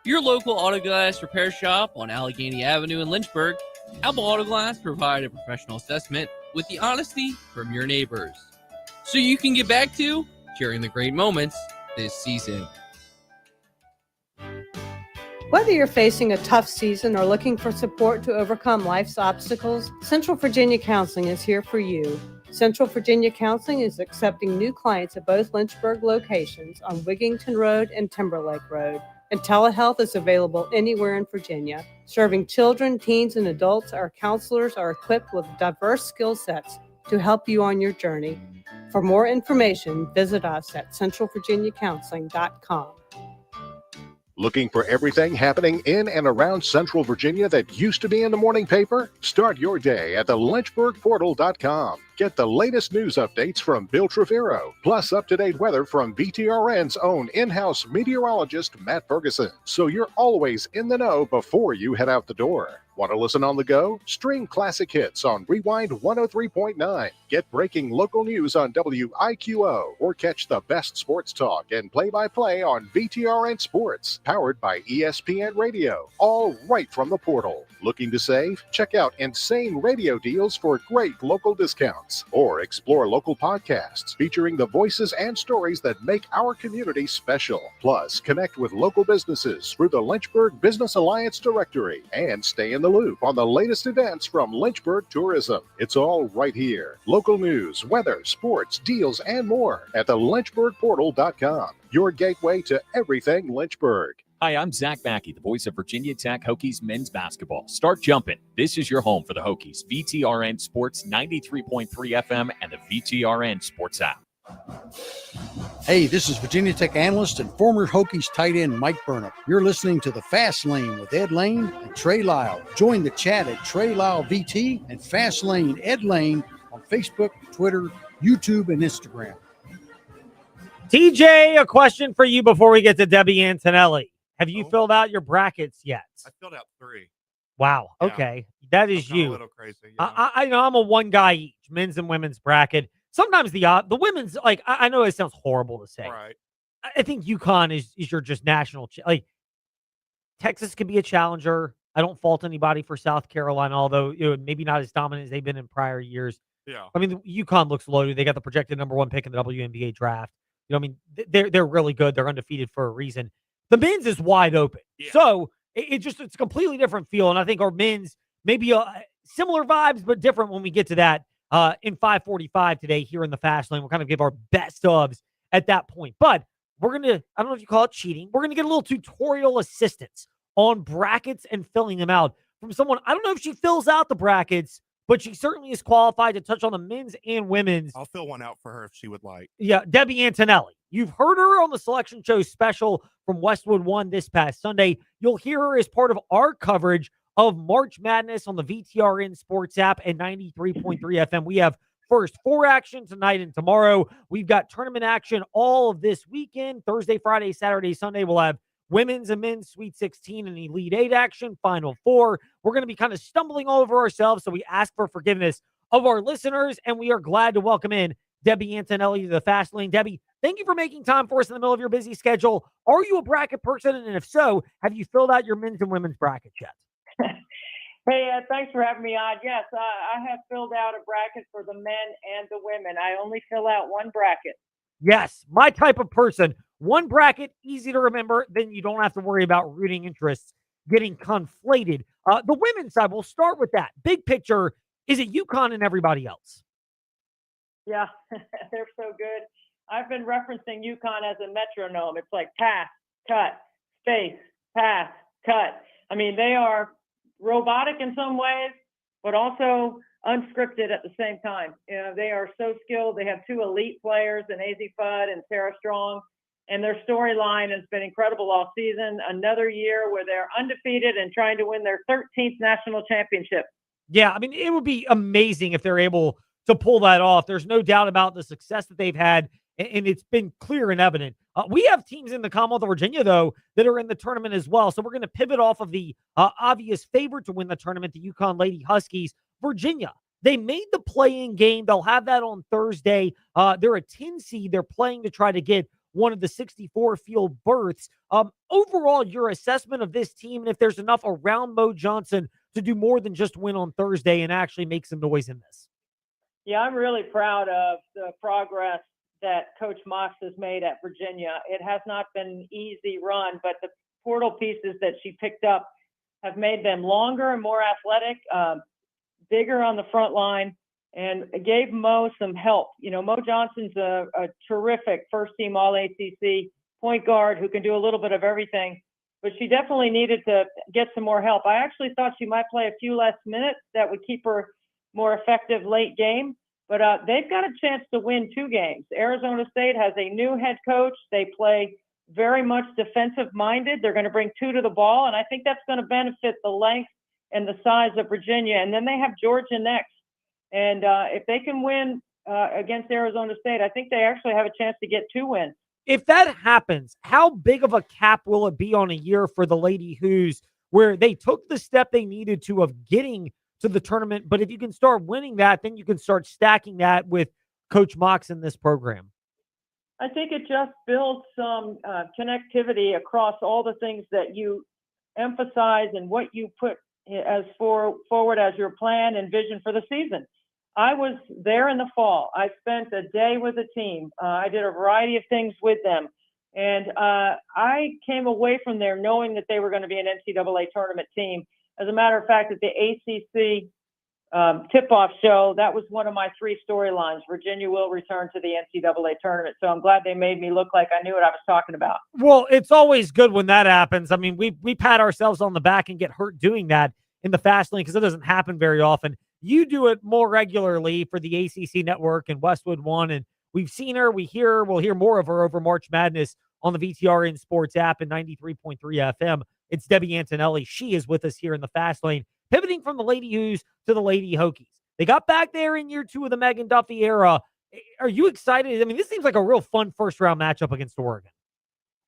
B: Your local auto glass repair shop on Allegheny Avenue in Lynchburg, Apple Auto Glass provide a professional assessment with the honesty from your neighbors, so you can get back to sharing the great moments this season.
S: Whether you're facing a tough season or looking for support to overcome life's obstacles, Central Virginia Counseling is here for you. Central Virginia Counseling is accepting new clients at both Lynchburg locations on Wigington Road and Timberlake Road. And telehealth is available anywhere in Virginia. Serving children, teens, and adults, our counselors are equipped with diverse skill sets to help you on your journey. For more information, visit us at centralvirginiacounseling.com.
C: Looking for everything happening in and around Central Virginia that used to be in the morning paper? Start your day at the lynchburgportal.com. Get the latest news updates from Bill Trevero, plus up-to-date weather from VTRN's own in-house meteorologist, Matt Ferguson. So you're always in the know before you head out the door. Want to listen on the go? Stream classic hits on Rewind 103.9. Get breaking local news on WIQO, or catch the best sports talk and play-by-play on VTRN Sports, powered by ESPN Radio, all right from the portal. Looking to save? Check out insane radio deals for great local discounts, or explore local podcasts featuring the voices and stories that make our community special. Plus, connect with local businesses through the Lynchburg Business Alliance directory and stay in the loop on the latest events from Lynchburg Tourism. It's all right here. Local news, weather, sports, deals, and more at the lynchburgportal.com. Your gateway to everything Lynchburg.
T: Hi, I'm Zach Mackey, the voice of Virginia Tech Hokies men's basketball. Start jumping. This is your home for the Hokies. VTRN Sports 93.3 FM and the VTRN Sports app.
U: Hey, this is Virginia Tech analyst and former Hokies tight end Mike Burnham. You're listening to The Fast Lane with Ed Lane and Trey Lyle. Join the chat at Trey Lyle VT and Fast Lane Ed Lane on Facebook, Twitter, YouTube, and Instagram.
I: TJ, a question for you before we get to Debbie Antonelli. Have you filled out your brackets yet?
V: I filled out 3.
I: Wow.
V: Yeah.
I: Okay. That is you.
V: A little crazy.
I: I know I'm a one guy each, men's and women's bracket. Sometimes the women's, like, I know it sounds horrible to say.
V: Right.
I: I think UConn is your just national. Like, Texas can be a challenger. I don't fault anybody for South Carolina, although maybe not as dominant as they've been in prior years.
V: Yeah.
I: I mean, UConn looks loaded. They got the projected #1 pick in the WNBA draft. I mean, they're really good. They're undefeated for a reason. The men's is wide open. Yeah. So it's a completely different feel. And I think our men's maybe similar vibes, but different when we get to that in 5:45 today here in the Fast Lane. We'll kind of give our best ofs at that point. But we're going to, I don't know if you call it cheating, we're going to get a little tutorial assistance on brackets and filling them out from someone. I don't know if she fills out the brackets, but she certainly is qualified to touch on the men's and women's.
V: I'll fill one out for her if she would like.
I: Yeah, Debbie Antonelli. You've heard her on the Selection Show special from Westwood One this past Sunday. You'll hear her as part of our coverage of March Madness on the VTRN Sports app and 93.3 FM. We have First Four action tonight and tomorrow. We've got tournament action all of this weekend. Thursday, Friday, Saturday, Sunday. We'll have women's and men's Sweet 16 and Elite 8 action, Final Four. We're going to be kind of stumbling all over ourselves, so we ask for forgiveness of our listeners, and we are glad to welcome in Debbie Antonelli to the Fast Lane. Debbie, thank you for making time for us in the middle of your busy schedule. Are you a bracket person? And if so, have you filled out your men's and women's brackets yet?
W: Hey, thanks for having me on. Yes, I have filled out a bracket for the men and the women. I only fill out one bracket.
I: Yes, my type of person. One bracket, easy to remember. Then you don't have to worry about rooting interests getting conflated. The women's side, we'll start with that. Big picture, is it UConn and everybody else?
W: Yeah, they're so good. I've been referencing UConn as a metronome. It's like pass, cut, space, pass, cut. I mean, they are robotic in some ways, but also unscripted at the same time. You know, they are so skilled. They have two elite players in AZ Fudd and Sarah Strong, and their storyline has been incredible all season. Another year where they're undefeated and trying to win their 13th national championship.
I: Yeah, I mean, it would be amazing if they're able to pull that off. There's no doubt about the success that they've had, and it's been clear and evident. We have teams in the Commonwealth of Virginia, though, that are in the tournament as well. So we're going to pivot off of the obvious favorite to win the tournament, the UConn Lady Huskies. Virginia, they made the play-in game. They'll have that on Thursday. They're a 10 seed. They're playing to try to get one of the 64 field berths. Overall, your assessment of this team, and if there's enough around Mo Johnson to do more than just win on Thursday and actually make some noise in this.
W: Yeah, I'm really proud of the progress that Coach Mox has made at Virginia. It has not been an easy run, but the portal pieces that she picked up have made them longer and more athletic, bigger on the front line, and gave Mo some help. You know, Mo Johnson's a terrific first-team All-ACC point guard who can do a little bit of everything, but she definitely needed to get some more help. I actually thought she might play a few less minutes that would keep her more effective late game, but they've got a chance to win 2 games. Arizona State has a new head coach. They play very much defensive-minded. They're going to bring 2 to the ball, and I think that's going to benefit the length and the size of Virginia. And then they have Georgia next. And if they can win against Arizona State, I think they actually have a chance to get 2 wins.
I: If that happens, how big of a cap will it be on a year for the Lady Hoos, where they took the step they needed to of getting to the tournament? But if you can start winning that, then you can start stacking that with Coach Mox in this program.
W: I think it just builds some connectivity across all the things that you emphasize and what you put as forward as your plan and vision for the season. I was there in the fall. I spent a day with the team. I did a variety of things with them. And I came away from there knowing that they were going to be an NCAA tournament team. As a matter of fact, at the ACC tip-off show, that was one of my 3 storylines. Virginia will return to the NCAA tournament. So I'm glad they made me look like I knew what I was talking about.
I: Well, it's always good when that happens. I mean, we pat ourselves on the back and get hurt doing that in the fast lane because it doesn't happen very often. You do it more regularly for the ACC network and Westwood One, and we've seen her, we'll hear more of her over March Madness on the VTRN Sports app and 93.3 FM. It's Debbie Antonelli. She is with us here in the fast lane, pivoting from the Lady Hoos to the Lady Hokies. They got back there in year 2 of the Megan Duffy era. Are you excited? I mean, this seems like a real fun first-round matchup against Oregon.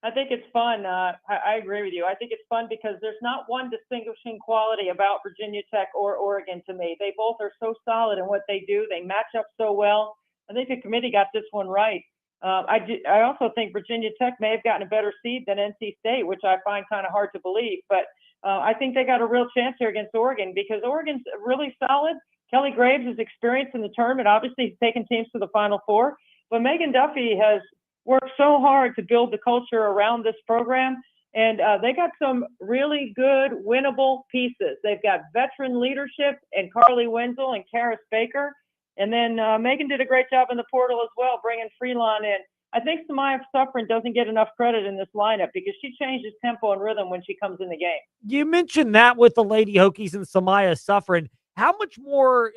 W: I think it's fun. I agree with you. I think it's fun because there's not one distinguishing quality about Virginia Tech or Oregon to me. They both are so solid in what they do. They match up so well. I think the committee got this one right. I also think Virginia Tech may have gotten a better seed than NC State, which I find kind of hard to believe. But I think they got a real chance here against Oregon because Oregon's really solid. Kelly Graves is experienced in the tournament. Obviously, he's taken teams to the Final Four. But Megan Duffy has worked so hard to build the culture around this program. And they got some really good, winnable pieces. They've got veteran leadership and Carly Wenzel and Karis Baker. And then Megan did a great job in the portal as well, bringing Freelon in. I think Samaya Suffren doesn't get enough credit in this lineup because she changes tempo and rhythm when she comes in the game.
I: You mentioned that with the Lady Hokies and Samaya Suffren. How much more,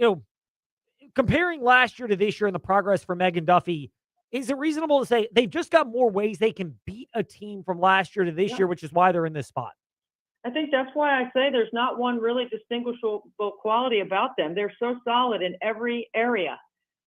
I: comparing last year to this year and the progress for Megan Duffy, is it reasonable to say they've just got more ways they can beat a team from last year to this year, which is why they're in this spot?
W: I think that's why I say there's not one really distinguishable quality about them. They're so solid in every area,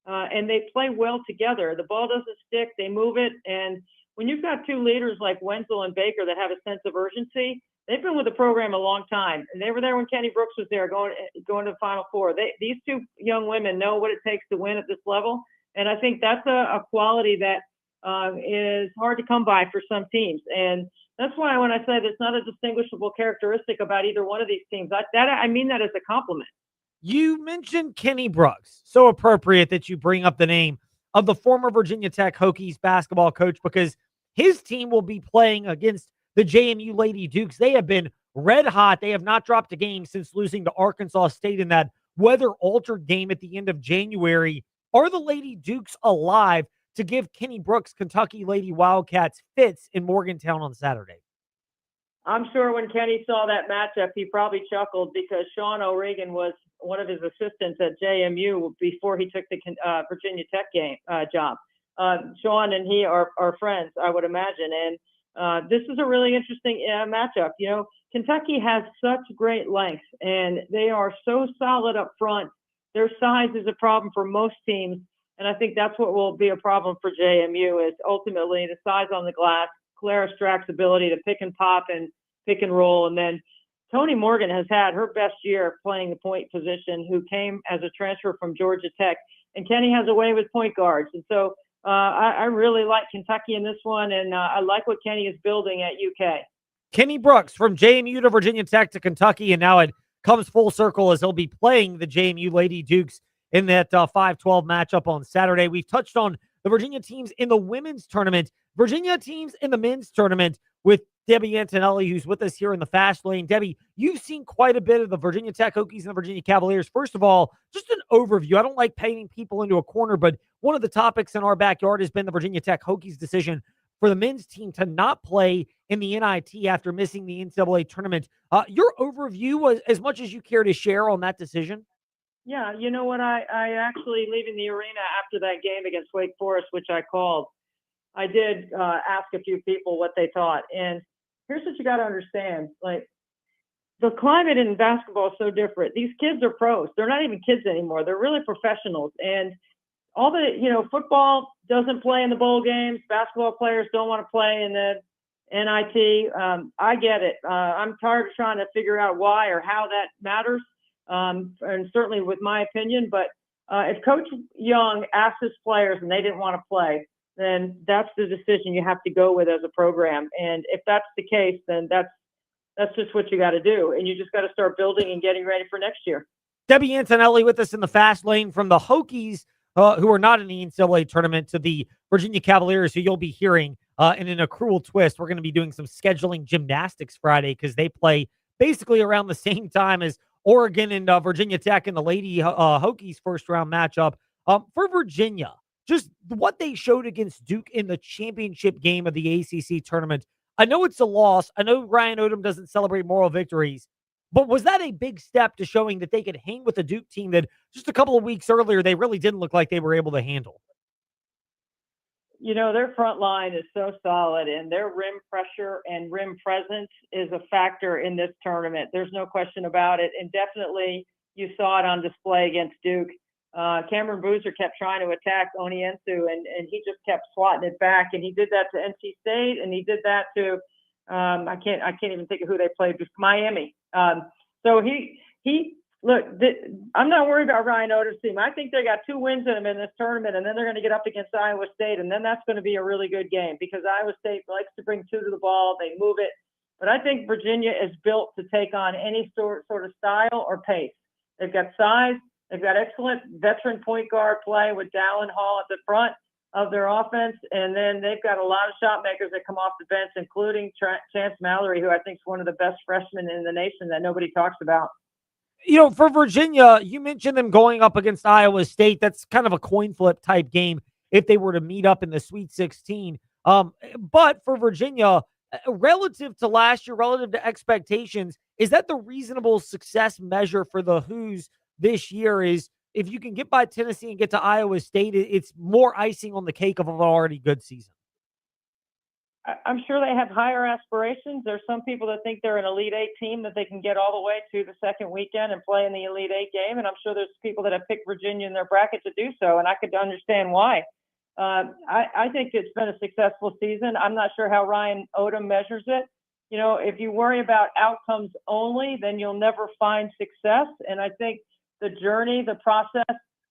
W: and they play well together. The ball doesn't stick, they move it, and when you've got 2 leaders like Wenzel and Baker that have a sense of urgency, they've been with the program a long time, and they were there when Kenny Brooks was there going to the Final Four. These 2 young women know what it takes to win at this level, and I think that's a quality that is hard to come by for some teams. And that's why when I say there's not a distinguishable characteristic about either one of these teams, I mean that as a compliment.
I: You mentioned Kenny Brooks. So appropriate that you bring up the name of the former Virginia Tech Hokies basketball coach because his team will be playing against the JMU Lady Dukes. They have been red hot. They have not dropped a game since losing to Arkansas State in that weather-altered game at the end of January. Are the Lady Dukes alive to give Kenny Brooks' Kentucky Lady Wildcats fits in Morgantown on Saturday?
W: I'm sure when Kenny saw that matchup, he probably chuckled because Sean O'Regan was one of his assistants at JMU before he took the Virginia Tech job. Sean and he are friends, I would imagine. And this is a really interesting matchup. You know, Kentucky has such great length, and they are so solid up front. Their size is a problem for most teams, and I think that's what will be a problem for JMU is ultimately the size on the glass, Clara Strack's ability to pick and pop and pick and roll. And then Toni Morgan has had her best year playing the point position, who came as a transfer from Georgia Tech. And Kenny has a way with point guards. And so I really like Kentucky in this one, and I like what Kenny is building at UK.
I: Kenny Brooks from JMU to Virginia Tech to Kentucky, and now it comes full circle as he'll be playing the JMU Lady Dukes in that 5-12 matchup on Saturday. We've touched on the Virginia teams in the women's tournament, Virginia teams in the men's tournament with Debbie Antonelli, who's with us here in the Fast Lane. Debbie, you've seen quite a bit of the Virginia Tech Hokies and the Virginia Cavaliers. First of all, just an overview. I don't like painting people into a corner, but one of the topics in our backyard has been the Virginia Tech Hokies' decision for the men's team to not play in the NIT after missing the NCAA tournament. Your overview was as much as you care to share on that decision?
W: Yeah, you know what? I actually, leaving the arena after that game against Wake Forest, which I called, I did ask a few people what they thought. And here's what you got to understand. Like, the climate in basketball is so different. These kids are pros. They're not even kids anymore. They're really professionals. And all the, football doesn't play in the bowl games. Basketball players don't want to play in the NIT. I get it. I'm tired of trying to figure out why or how that matters. And certainly with my opinion, but if Coach Young asked his players and they didn't want to play, then that's the decision you have to go with as a program. And if that's the case, then that's just what you got to do. And you just got to start building and getting ready for next year.
I: Debbie Antonelli with us in the Fast Lane from the Hokies, who are not in the NCAA tournament, to the Virginia Cavaliers, who you'll be hearing. And in a cruel twist, we're going to be doing some scheduling gymnastics Friday because they play basically around the same time as Oregon and Virginia Tech in the Lady Hokies first-round matchup. For Virginia, just what they showed against Duke in the championship game of the ACC tournament. I know it's a loss. I know Ryan Odom doesn't celebrate moral victories. But was that a big step to showing that they could hang with a Duke team that just a couple of weeks earlier they really didn't look like they were able to handle?
W: Their front line is so solid, and their rim pressure and rim presence is a factor in this tournament. There's no question about it. And definitely you saw it on display against Duke. Cameron Boozer kept trying to attack Oniensu, and he just kept swatting it back. And he did that to NC State, and he did that to I can't even think of who they played, Miami. So look, I'm not worried about Ryan Odom's team. I think they got 2 wins in them in this tournament, and then they're going to get up against Iowa State, and then that's going to be a really good game because Iowa State likes to bring 2 to the ball. They move it. But I think Virginia is built to take on any sort of style or pace. They've got size. They've got excellent veteran point guard play with Dallin Hall at the front of their offense, and then they've got a lot of shot makers that come off the bench, including Chance Mallory, who I think is one of the best freshmen in the nation that nobody talks about.
I: For Virginia, you mentioned them going up against Iowa State. That's kind of a coin flip type game if they were to meet up in the Sweet 16. But for Virginia, relative to last year, relative to expectations, is that the reasonable success measure for the Hoos this year? Is if you can get by Tennessee and get to Iowa State, it's more icing on the cake of an already good season.
W: I'm sure they have higher aspirations. There's some people that think they're an Elite Eight team that they can get all the way to the second weekend and play in the Elite Eight game. And I'm sure there's people that have picked Virginia in their bracket to do so. And I could understand why. I think it's been a successful season. I'm not sure how Ryan Odom measures it. If you worry about outcomes only, then you'll never find success. And I think the journey, the process,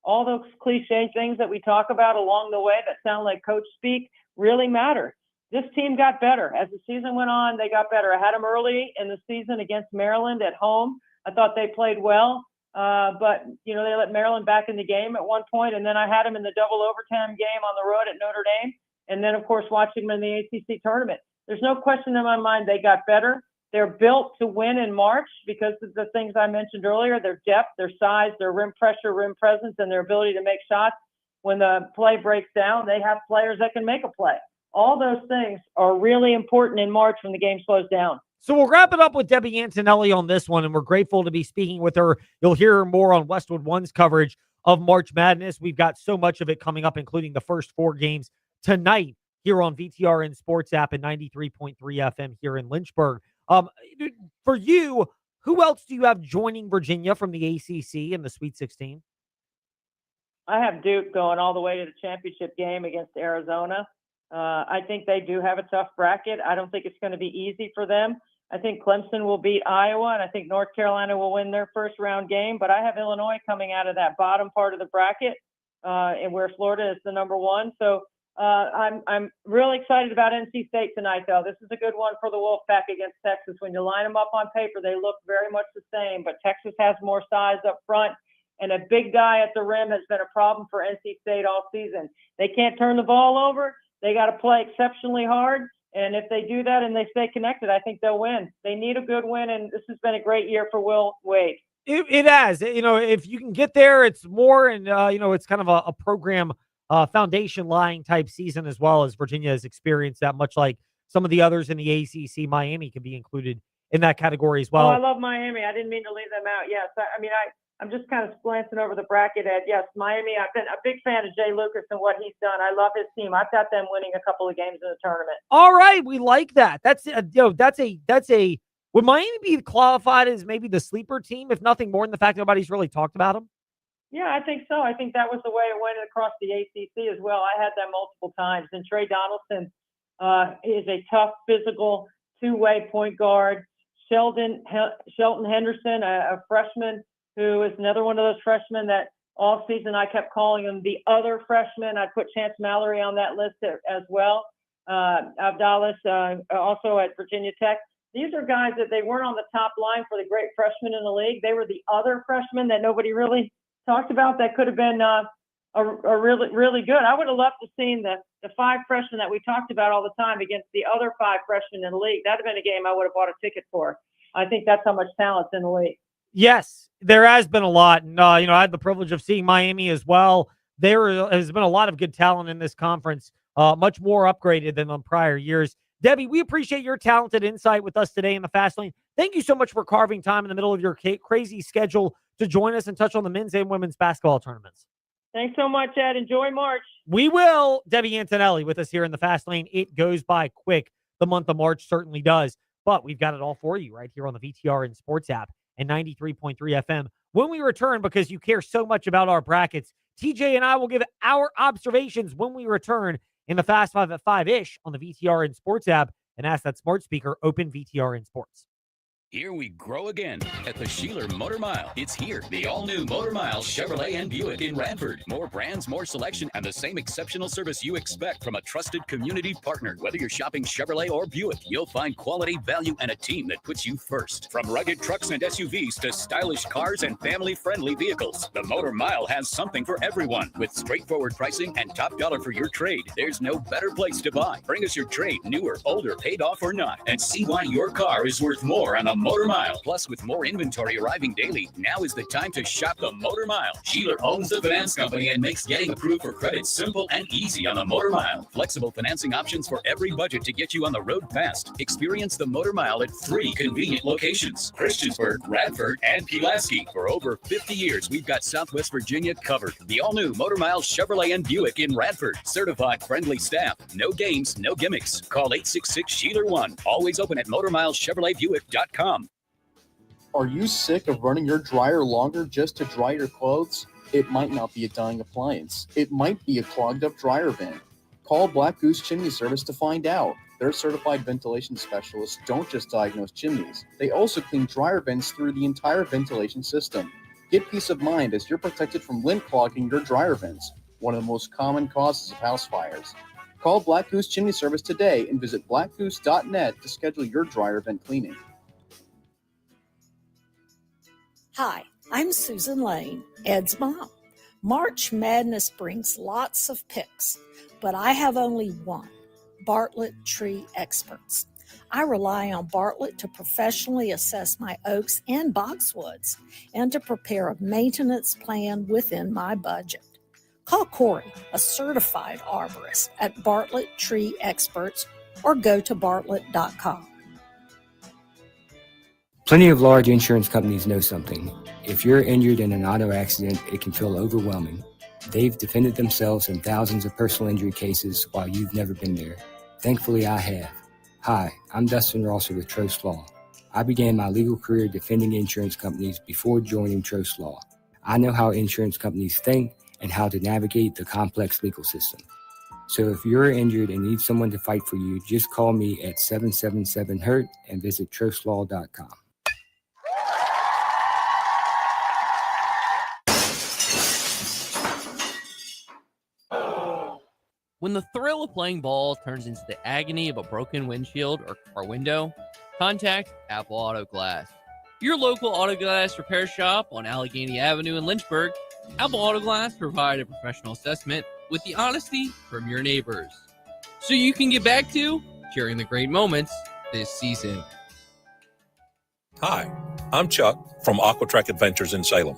W: all those cliche things that we talk about along the way that sound like coach speak really matter. This team got better. As the season went on, they got better. I had them early in the season against Maryland at home. I thought they played well, but, they let Maryland back in the game at one point, and then I had them in the double overtime game on the road at Notre Dame, and then, of course, watching them in the ACC tournament. There's no question in my mind they got better. They're built to win in March because of the things I mentioned earlier, their depth, their size, their rim pressure, rim presence, and their ability to make shots. When the play breaks down, they have players that can make a play. All those things are really important in March when the game slows down.
I: So we'll wrap it up with Debbie Antonelli on this one, and we're grateful to be speaking with her. You'll hear more on Westwood One's coverage of March Madness. We've got so much of it coming up, including the first 4 games tonight here on VTRN Sports app and 93.3 FM here in Lynchburg. For you, who else do you have joining Virginia from the ACC in the Sweet 16?
W: I have Duke going all the way to the championship game against Arizona. I think they do have a tough bracket. I don't think it's going to be easy for them. I think Clemson will beat Iowa, and I think North Carolina will win their first round game. But I have Illinois coming out of that bottom part of the bracket, and where Florida is the number 1. So I'm really excited about NC State tonight, though. This is a good one for the Wolfpack against Texas. When you line them up on paper, they look very much the same, but Texas has more size up front, and a big guy at the rim has been a problem for NC State all season. They can't turn the ball over. They got to play exceptionally hard, and if they do that and they stay connected, I think they'll win. They need a good win, and this has been a great year for Will Wade.
I: It has. If you can get there, it's more, and it's kind of a program foundation lying type season, as well as Virginia has experienced that, much like some of the others in the ACC. Miami can be included in that category as well.
W: Oh, I love Miami. I didn't mean to leave them out. Yes, I'm just kind of glancing over the bracket at, yes, Miami. I've been a big fan of Jay Lucas and what he's done. I love his team. I've got them winning a couple of games in the tournament.
I: All right, we like that. That's would Miami be qualified as maybe the sleeper team, if nothing more than the fact nobody's really talked about them?
W: Yeah, I think so. I think that was the way it went across the ACC as well. I had them multiple times. And Trey Donaldson is a tough, physical, two-way point guard. Shelton Henderson, a freshman, who is another one of those freshmen that all season I kept calling him the other freshman. I put Chance Mallory on that list as well. Abdallah, also at Virginia Tech. These are guys that they weren't on the top line for the great freshmen in the league. They were the other freshmen that nobody really talked about that could have been a really, really good. I would have loved to seen the 5 freshmen that we talked about all the time against the other 5 freshmen in the league. That would have been a game I would have bought a ticket for. I think that's how much talent's in the league.
I: Yes, there has been a lot. And, I had the privilege of seeing Miami as well. There has been a lot of good talent in this conference, much more upgraded than on prior years. Debbie, we appreciate your talented insight with us today in the Fast Lane. Thank you so much for carving time in the middle of your crazy schedule to join us and touch on the men's and women's basketball tournaments.
W: Thanks so much, Ed. Enjoy March.
I: We will. Debbie Antonelli with us here in the Fast Lane. It goes by quick. The month of March certainly does. But we've got it all for you right here on the VTRN Sports app and 93.3 FM. When we return, because you care so much about our brackets, TJ and I will give our observations when we return in the Fast 5 at 5-ish on the VTRN Sports app, and ask that smart speaker open VTRN Sports.
A: Here we grow again at the Sheeler Motor Mile. It's here, the all-new Motor Mile Chevrolet and Buick in Radford. More brands, more selection, and the same exceptional service you expect from a trusted community partner. Whether you're shopping Chevrolet or Buick, you'll find quality, value, and a team that puts you first. From rugged trucks and SUVs to stylish cars and family-friendly vehicles, the Motor Mile has something for everyone. With straightforward pricing and top dollar for your trade, there's no better place to buy. Bring us your trade, new or older, paid off or not, and see why your car is worth more on the Motor Mile. Plus, with more inventory arriving daily, now is the time to shop the Motor Mile. Sheeler owns the finance company and makes getting approved for credit simple and easy on the Motor Mile. Flexible financing options for every budget to get you on the road fast. Experience the Motor Mile at 3 convenient locations: Christiansburg, Radford, and Pulaski. For over 50 years, we've got Southwest Virginia covered. The all-new Motor Mile Chevrolet and Buick in Radford. Certified friendly staff. No games, no gimmicks. Call 866-SHEELER1. Always open at MotorMileChevroletBuick.com.
D: Are you sick of running your dryer longer just to dry your clothes? It might not be a dying appliance. It might be a clogged up dryer vent. Call Black Goose Chimney Service to find out. Their certified ventilation specialists don't just diagnose chimneys. They also clean dryer vents through the entire ventilation system. Get peace of mind as you're protected from lint clogging your dryer vents, one of the most common causes of house fires. Call Black Goose Chimney Service today and visit blackgoose.net to schedule your dryer vent cleaning.
E: Hi, I'm Susan Lane, Ed's mom. March Madness brings lots of picks, but I have only one, Bartlett Tree Experts. I rely on Bartlett to professionally assess my oaks and boxwoods and to prepare a maintenance plan within my budget. Call Corey, a certified arborist at Bartlett Tree Experts, or go to bartlett.com.
F: Plenty of large insurance companies know something. If you're injured in an auto accident, it can feel overwhelming. They've defended themselves in thousands of personal injury cases while you've never been there. Thankfully, I have. Hi, I'm Dustin Rosser with Trost Law. I began my legal career defending insurance companies before joining Trost Law. I know how insurance companies think and how to navigate the complex legal system. So if you're injured and need someone to fight for you, just call me at 777-HURT and visit trostlaw.com.
B: When the thrill of playing ball turns into the agony of a broken windshield or car window, contact Apple Auto Glass. Your local auto glass repair shop on Allegheny Avenue in Lynchburg, Apple Auto Glass provide a professional assessment with the honesty from your neighbors, so you can get back to sharing the great moments this season.
G: Hi, I'm Chuck from Aquatrack Adventures in Salem.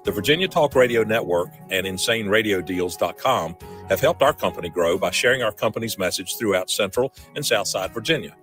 G: The Virginia Talk Radio Network and InsaneRadioDeals.com have helped our company grow by sharing our company's message throughout Central and Southside Virginia.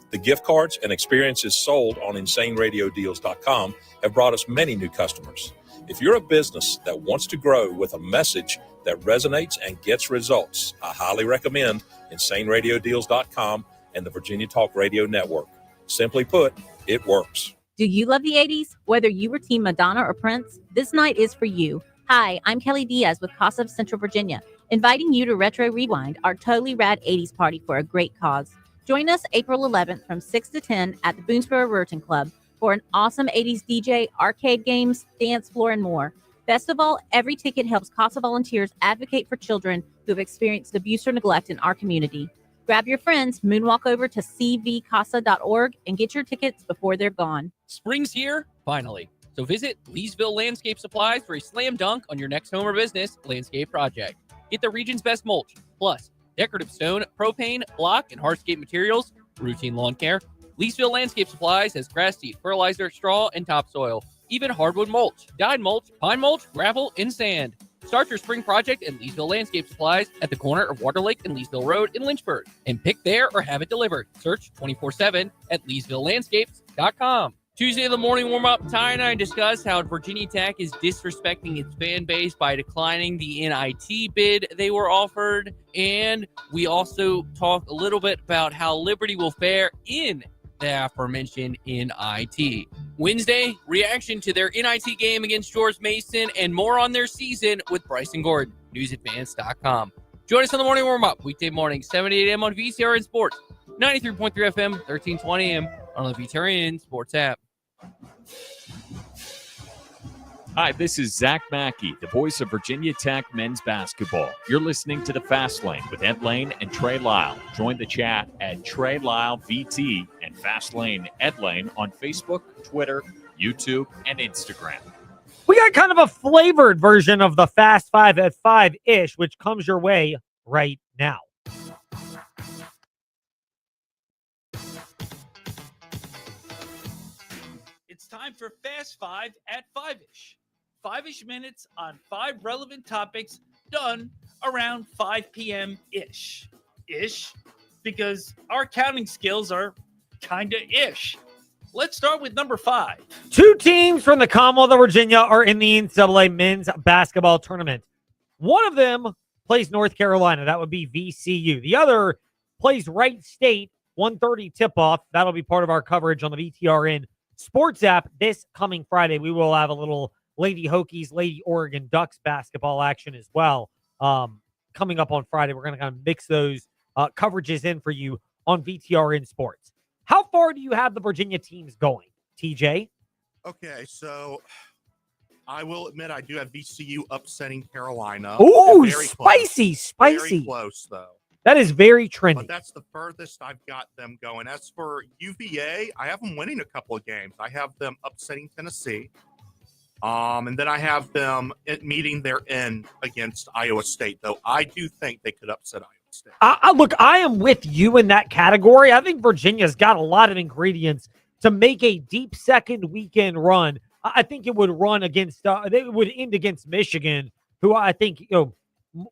G: The gift cards and experiences sold on InsaneRadioDeals.com have brought us many new customers. If you're a business that wants to grow with a message that resonates and gets results, I highly recommend InsaneRadioDeals.com and the Virginia Talk Radio Network. Simply put, it works.
O: Do you love the 80s? Whether you were Team Madonna or Prince, this night is for you. Hi, I'm Kelly Diaz with Casa of Central Virginia, inviting you to Retro Rewind, our totally rad 80s party for a great cause. Join us April 11th from 6 to 10 at the Boonesboro Ruritan Club for an awesome 80s DJ, arcade games, dance floor, and more. Best of all, every ticket helps Casa volunteers advocate for children who have experienced abuse or neglect in our community. Grab your friends, moonwalk over to cvcasa.org, and get your tickets before they're gone.
B: Spring's here, finally. So visit Leesville Landscape Supplies for a slam dunk on your next home or business landscape project. Get the region's best mulch, plus decorative stone, propane, block, and hardscape materials, routine lawn care. Leesville Landscape Supplies has grass seed, fertilizer, straw, and topsoil, even hardwood mulch, dyed mulch, pine mulch, gravel, and sand. Start your spring project at Leesville Landscape Supplies at the corner of Water Lake and Leesville Road in Lynchburg, and pick there or have it delivered. Search 24/7 at LeesvilleLandscapes.com. Tuesday of the morning warm-up, Ty and I discussed how Virginia Tech is disrespecting its fan base by declining the NIT bid they were offered, and we also talk a little bit about how Liberty will fare in the aforementioned NIT. Wednesday, reaction to their NIT game against George Mason, and more on their season with Bryson Gordon, newsadvance.com. Join us on the morning warm-up, weekday morning, 7 to 8 a.m. on VTRN Sports, 93.3 FM, 1320 a.m. on the VTRN Sports app.
T: Hi, this is Zach Mackey, the voice of Virginia Tech men's basketball. You're listening to The Fast Lane with Ed Lane and Trey Lyle. Join the chat at Trey Lyle VT and Fast Lane Ed Lane on Facebook, Twitter, YouTube, and Instagram.
I: We got kind of a flavored version of the Fast Five at 5-ish, which comes your way right now.
H: It's time for Fast Five at 5-ish. 5-ish minutes on 5 relevant topics done around 5 p.m.-ish. Ish, because our counting skills are kind of ish. Let's start with number 5.
I: 2 teams from the Commonwealth of Virginia are in the NCAA men's basketball tournament. One of them plays North Carolina. That would be VCU. The other plays Wright State, 1:30 tip-off. That'll be part of our coverage on the VTRN Sports app this coming Friday. We will have a little Lady Hokies, Lady Oregon Ducks basketball action as well. Coming up on Friday, we're going to kind of mix those coverages in for you on VTRN Sports. How far do you have the Virginia teams going, TJ?
V: Okay, so I will admit I do have VCU upsetting Carolina.
I: Ooh,
V: Very
I: spicy,
V: close.
I: spicy.
V: Very close, though.
I: That is very trendy.
V: But that's the furthest I've got them going. As for UVA, I have them winning a couple of games. I have them upsetting Tennessee. And then I have them meeting their end against Iowa State, though I do think they could upset Iowa State.
I: Look, I am with you in that category. I think Virginia's got a lot of ingredients to make a deep second weekend run. I think it would run against, they would end against Michigan, who I think,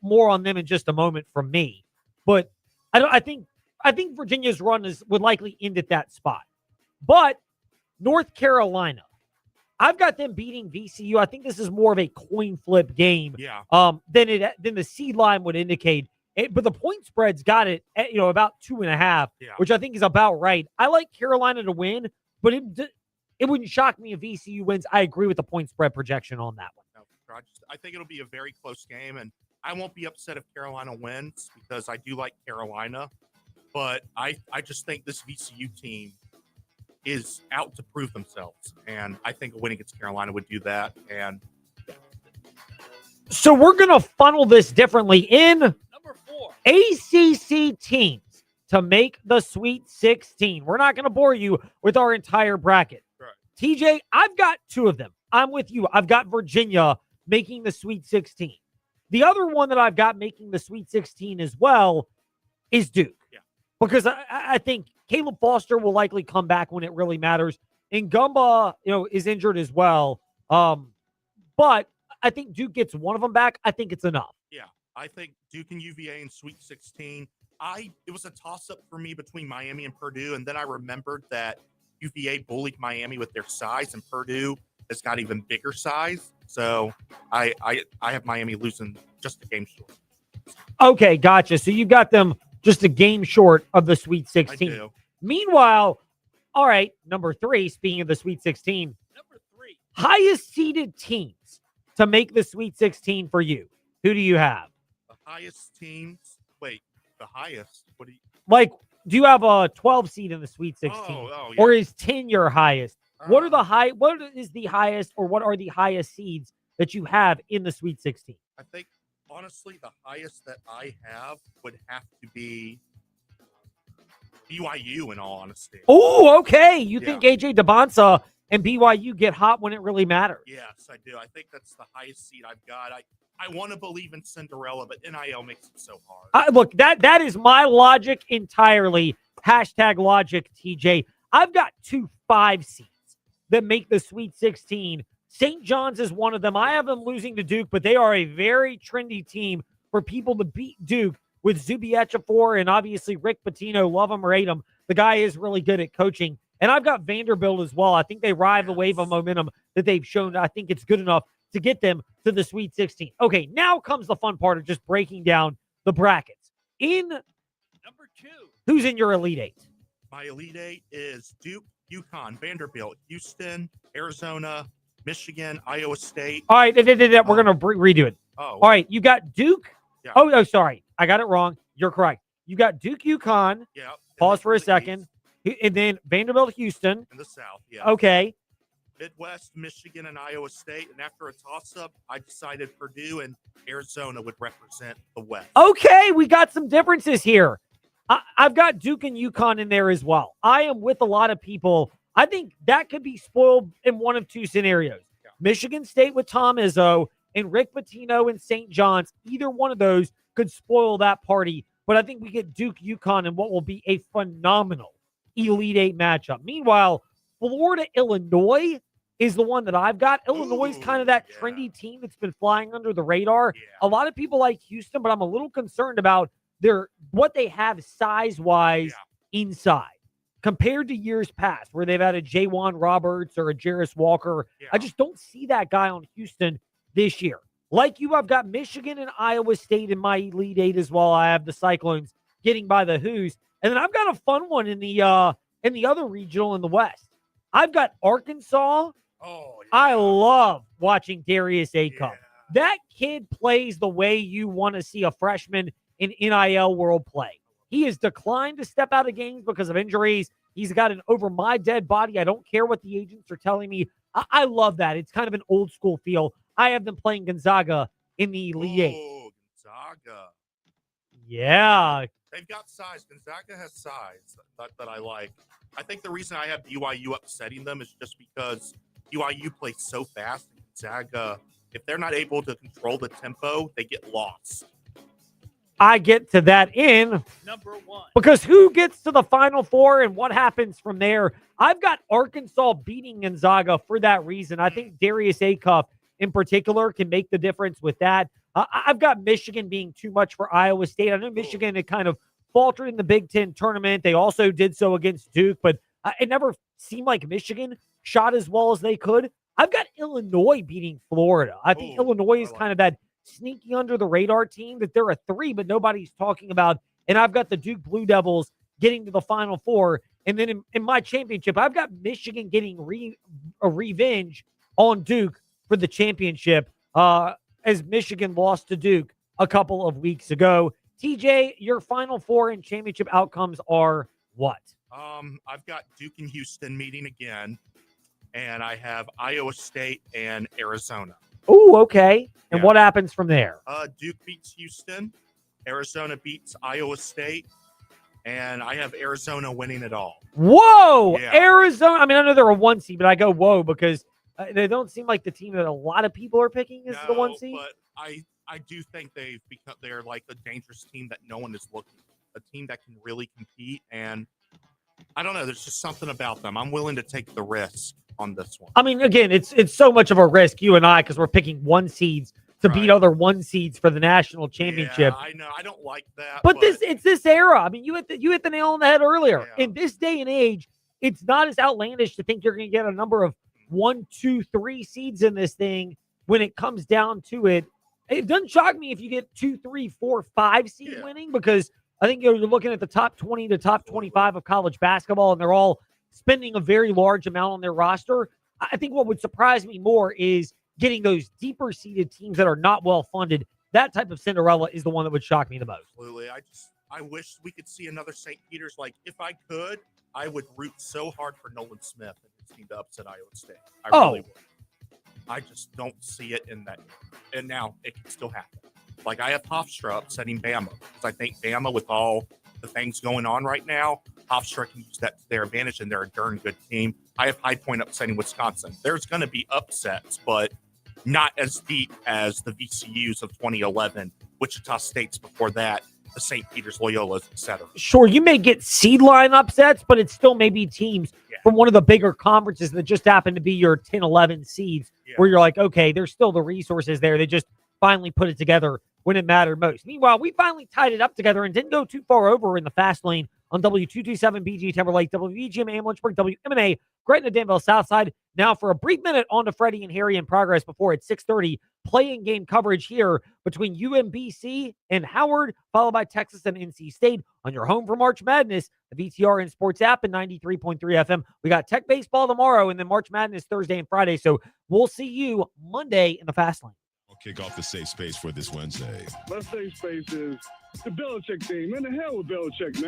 I: more on them in just a moment from me. But I think Virginia's run would likely end at that spot. But North Carolina. I've got them beating VCU. I think this is more of a coin flip game than the seed line would indicate. But the point spread's got it at, about 2.5, which I think is about right. I like Carolina to win, but it wouldn't shock me if VCU wins. I agree with the point spread projection on that one.
V: No, I think it'll be a very close game, and I won't be upset if Carolina wins because I do like Carolina. But I just think this VCU team is out to prove themselves, and I think a win against Carolina would do that. And
I: so we're going to funnel this differently in
H: number 4
I: ACC teams to make the Sweet 16. We're not going to bore you with our entire bracket.
V: Right.
I: TJ, I've got 2 of them. I'm with you. I've got Virginia making the Sweet 16. The other one that I've got making the Sweet 16 as well is Duke.
V: Yeah.
I: Because I think Caleb Foster will likely come back when it really matters. And Gumba, is injured as well. But I think Duke gets one of them back. I think it's enough.
V: yeah, I think Duke and UVA in Sweet 16. It was a toss-up for me between Miami and Purdue, and then I remembered that UVA bullied Miami with their size, and Purdue has got even bigger size. So I have Miami losing just a game short.
I: Okay, gotcha. So you got them just a game short of the Sweet 16.
V: I do.
I: Meanwhile, all right, number 3, speaking of the Sweet 16,
H: Number 3.
I: highest seeded teams to make the Sweet 16 for you. Who do you have?
V: The highest teams. Wait, the highest? What do you?
I: Like, do you have a 12 seed in the Sweet 16?
V: Oh, yeah.
I: Or is 10 your highest? What is the highest, or what are the highest seeds that you have in the Sweet 16?
V: I think, honestly, the highest that I have would have to be BYU, in all honesty.
I: Oh, okay. You think AJ DeBonsa and BYU get hot when it really matters?
V: Yes, I do. I think that's the highest seed I've got. I want to believe in Cinderella, but NIL makes it so hard.
I: Look, that is my logic entirely. Hashtag logic, TJ. I've got 2 5 seeds that make the Sweet 16. St. John's is one of them. I have them losing to Duke, but they are a very trendy team for people to beat Duke with Zubi Ejiofor and obviously Rick Pitino. Love him or hate him. The guy is really good at coaching. And I've got Vanderbilt as well. I think they ride the wave of momentum that they've shown. I think it's good enough to get them to the Sweet 16. Okay, now comes the fun part of just breaking down the brackets.
H: Number 2.
I: Who's in your Elite 8?
V: My Elite 8 is Duke, UConn, Vanderbilt, Houston, Arizona, Michigan, Iowa State.
I: All right, we're going to redo it.
V: Oh.
I: All right, you got Duke.
V: Yeah.
I: Oh, sorry. I got it wrong. You're correct. You got Duke, UConn.
V: Yeah.
I: Pause for a second. And then Vanderbilt, Houston.
V: In the South, yeah.
I: Okay.
V: Midwest, Michigan, and Iowa State. And after a toss-up, I decided Purdue and Arizona would represent the West.
I: Okay, we got some differences here. I've got Duke and UConn in there as well. I am with a lot of people. I think that could be spoiled in one of 2 scenarios. Yeah. Michigan State with Tom Izzo and Rick Pitino and St. John's. Either one of those could spoil that party. But I think we get Duke, UConn in what will be a phenomenal Elite 8 matchup. Meanwhile, Florida, Illinois is the one that I've got. Illinois is kind of that trendy team that's been flying under the radar. Yeah. A lot of people like Houston, but I'm a little concerned about what they have size-wise inside compared to years past where they've had a Jaywan Roberts or a Jarris Walker. Yeah. I just don't see that guy on Houston this year. Like you, I've got Michigan and Iowa State in my Elite 8 as well. I have the Cyclones getting by the Who's. And then I've got a fun one in the other regional in the West. I've got Arkansas.
V: Oh, yeah.
I: I love watching Darius Acuff. Yeah. That kid plays the way you want to see a freshman in NIL world play. He has declined to step out of games because of injuries. He's got an over my dead body. I don't care what the agents are telling me. I love that. It's kind of an old school feel. I have them playing Gonzaga in the Elite 8.
V: Oh, Gonzaga.
I: Yeah.
V: They've got size. Gonzaga has size that I like. I think the reason I have BYU upsetting them is just because BYU plays so fast. Gonzaga, if they're not able to control the tempo, they get lost.
I: I get to that in
H: number 1.
I: Because who gets to the Final Four and what happens from there? I've got Arkansas beating Gonzaga for that reason. I think Darius Acuff in particular can make the difference with that. I've got Michigan being too much for Iowa State. I know Michigan had kind of faltered in the Big Ten tournament. They also did so against Duke, but It never seemed like Michigan shot as well as they could. I've got Illinois beating Florida. I think Illinois is kind of that sneaky under the radar team that they're a 3, but nobody's talking about. And I've got the Duke Blue Devils getting to the Final Four. And then in my championship, I've got Michigan getting a revenge on Duke for the championship as Michigan lost to Duke a couple of weeks ago. TJ, your Final Four and championship outcomes are what?
V: I've got Duke and Houston meeting again, and I have Iowa State and Arizona.
I: Oh, okay. And what happens from there?
V: Duke beats Houston, Arizona beats Iowa State, and I have Arizona winning it all.
I: Whoa!
V: Yeah.
I: Arizona. I mean, I know they're a 1 seed, but I go whoa because they don't seem like the team that a lot of people are picking is the 1 seed.
V: But I do think they're like a dangerous team that no one is looking at, a team that can really compete, and I don't know, there's just something about them. I'm willing to take the risk on this one.
I: I mean, again, it's so much of a risk, you and I, because we're picking 1 seeds to beat other 1 seeds for the national championship.
V: Yeah, I know. I don't like that.
I: But it's this era. I mean, you hit the nail on the head earlier. In this day and age, it's not as outlandish to think you're going to get a number of 1, 2, 3 seeds in this thing when it comes down to it. It doesn't shock me if you get 2, 3, 4, 5 seed winning, because I think you're looking at the top 20 to top 25 of college basketball, and they're all spending a very large amount on their roster. I think what would surprise me more is getting those deeper seeded teams that are not well funded. That type of Cinderella is the one that would shock me the most.
V: Absolutely. I wish we could see another St. Peter's. Like, if I could, I would root so hard for Nolan Smith and his team to upset Iowa State. I really would. I just don't see it in that. And now it can still happen. Like, I have Hofstra upsetting Bama because I think Bama, with all the things going on right now, Hofstra can use that to their advantage, and they're a darn good team. I have High Point upsetting Wisconsin. There's going to be upsets, but not as deep as the VCUs of 2011, Wichita State's before that, the St. Peter's, Loyolas, etc.
I: Sure, you may get seed line upsets, but it still may be teams from one of the bigger conferences that just happen to be your 10, 11 seeds, where you're like, okay, there's still the resources there. They just finally put it together when it mattered most. Meanwhile, we finally tied it up together and didn't go too far over in the fast lane on W227 BG Timberlake, WVGM Am Lynchburg, WMNA, Gretna, Danville, Southside. Now for a brief minute on to Freddie and Harry in progress before it's 6:30 playing game coverage here between UMBC and Howard, followed by Texas and NC State on your home for March Madness, the VTR and Sports app and 93.3 FM. We got Tech Baseball tomorrow and then March Madness Thursday and Friday. So we'll see you Monday in the fast lane.
J: I'll kick off the safe space for this Wednesday.
K: My safe space is the Belichick team. Man, the hell with Belichick, man.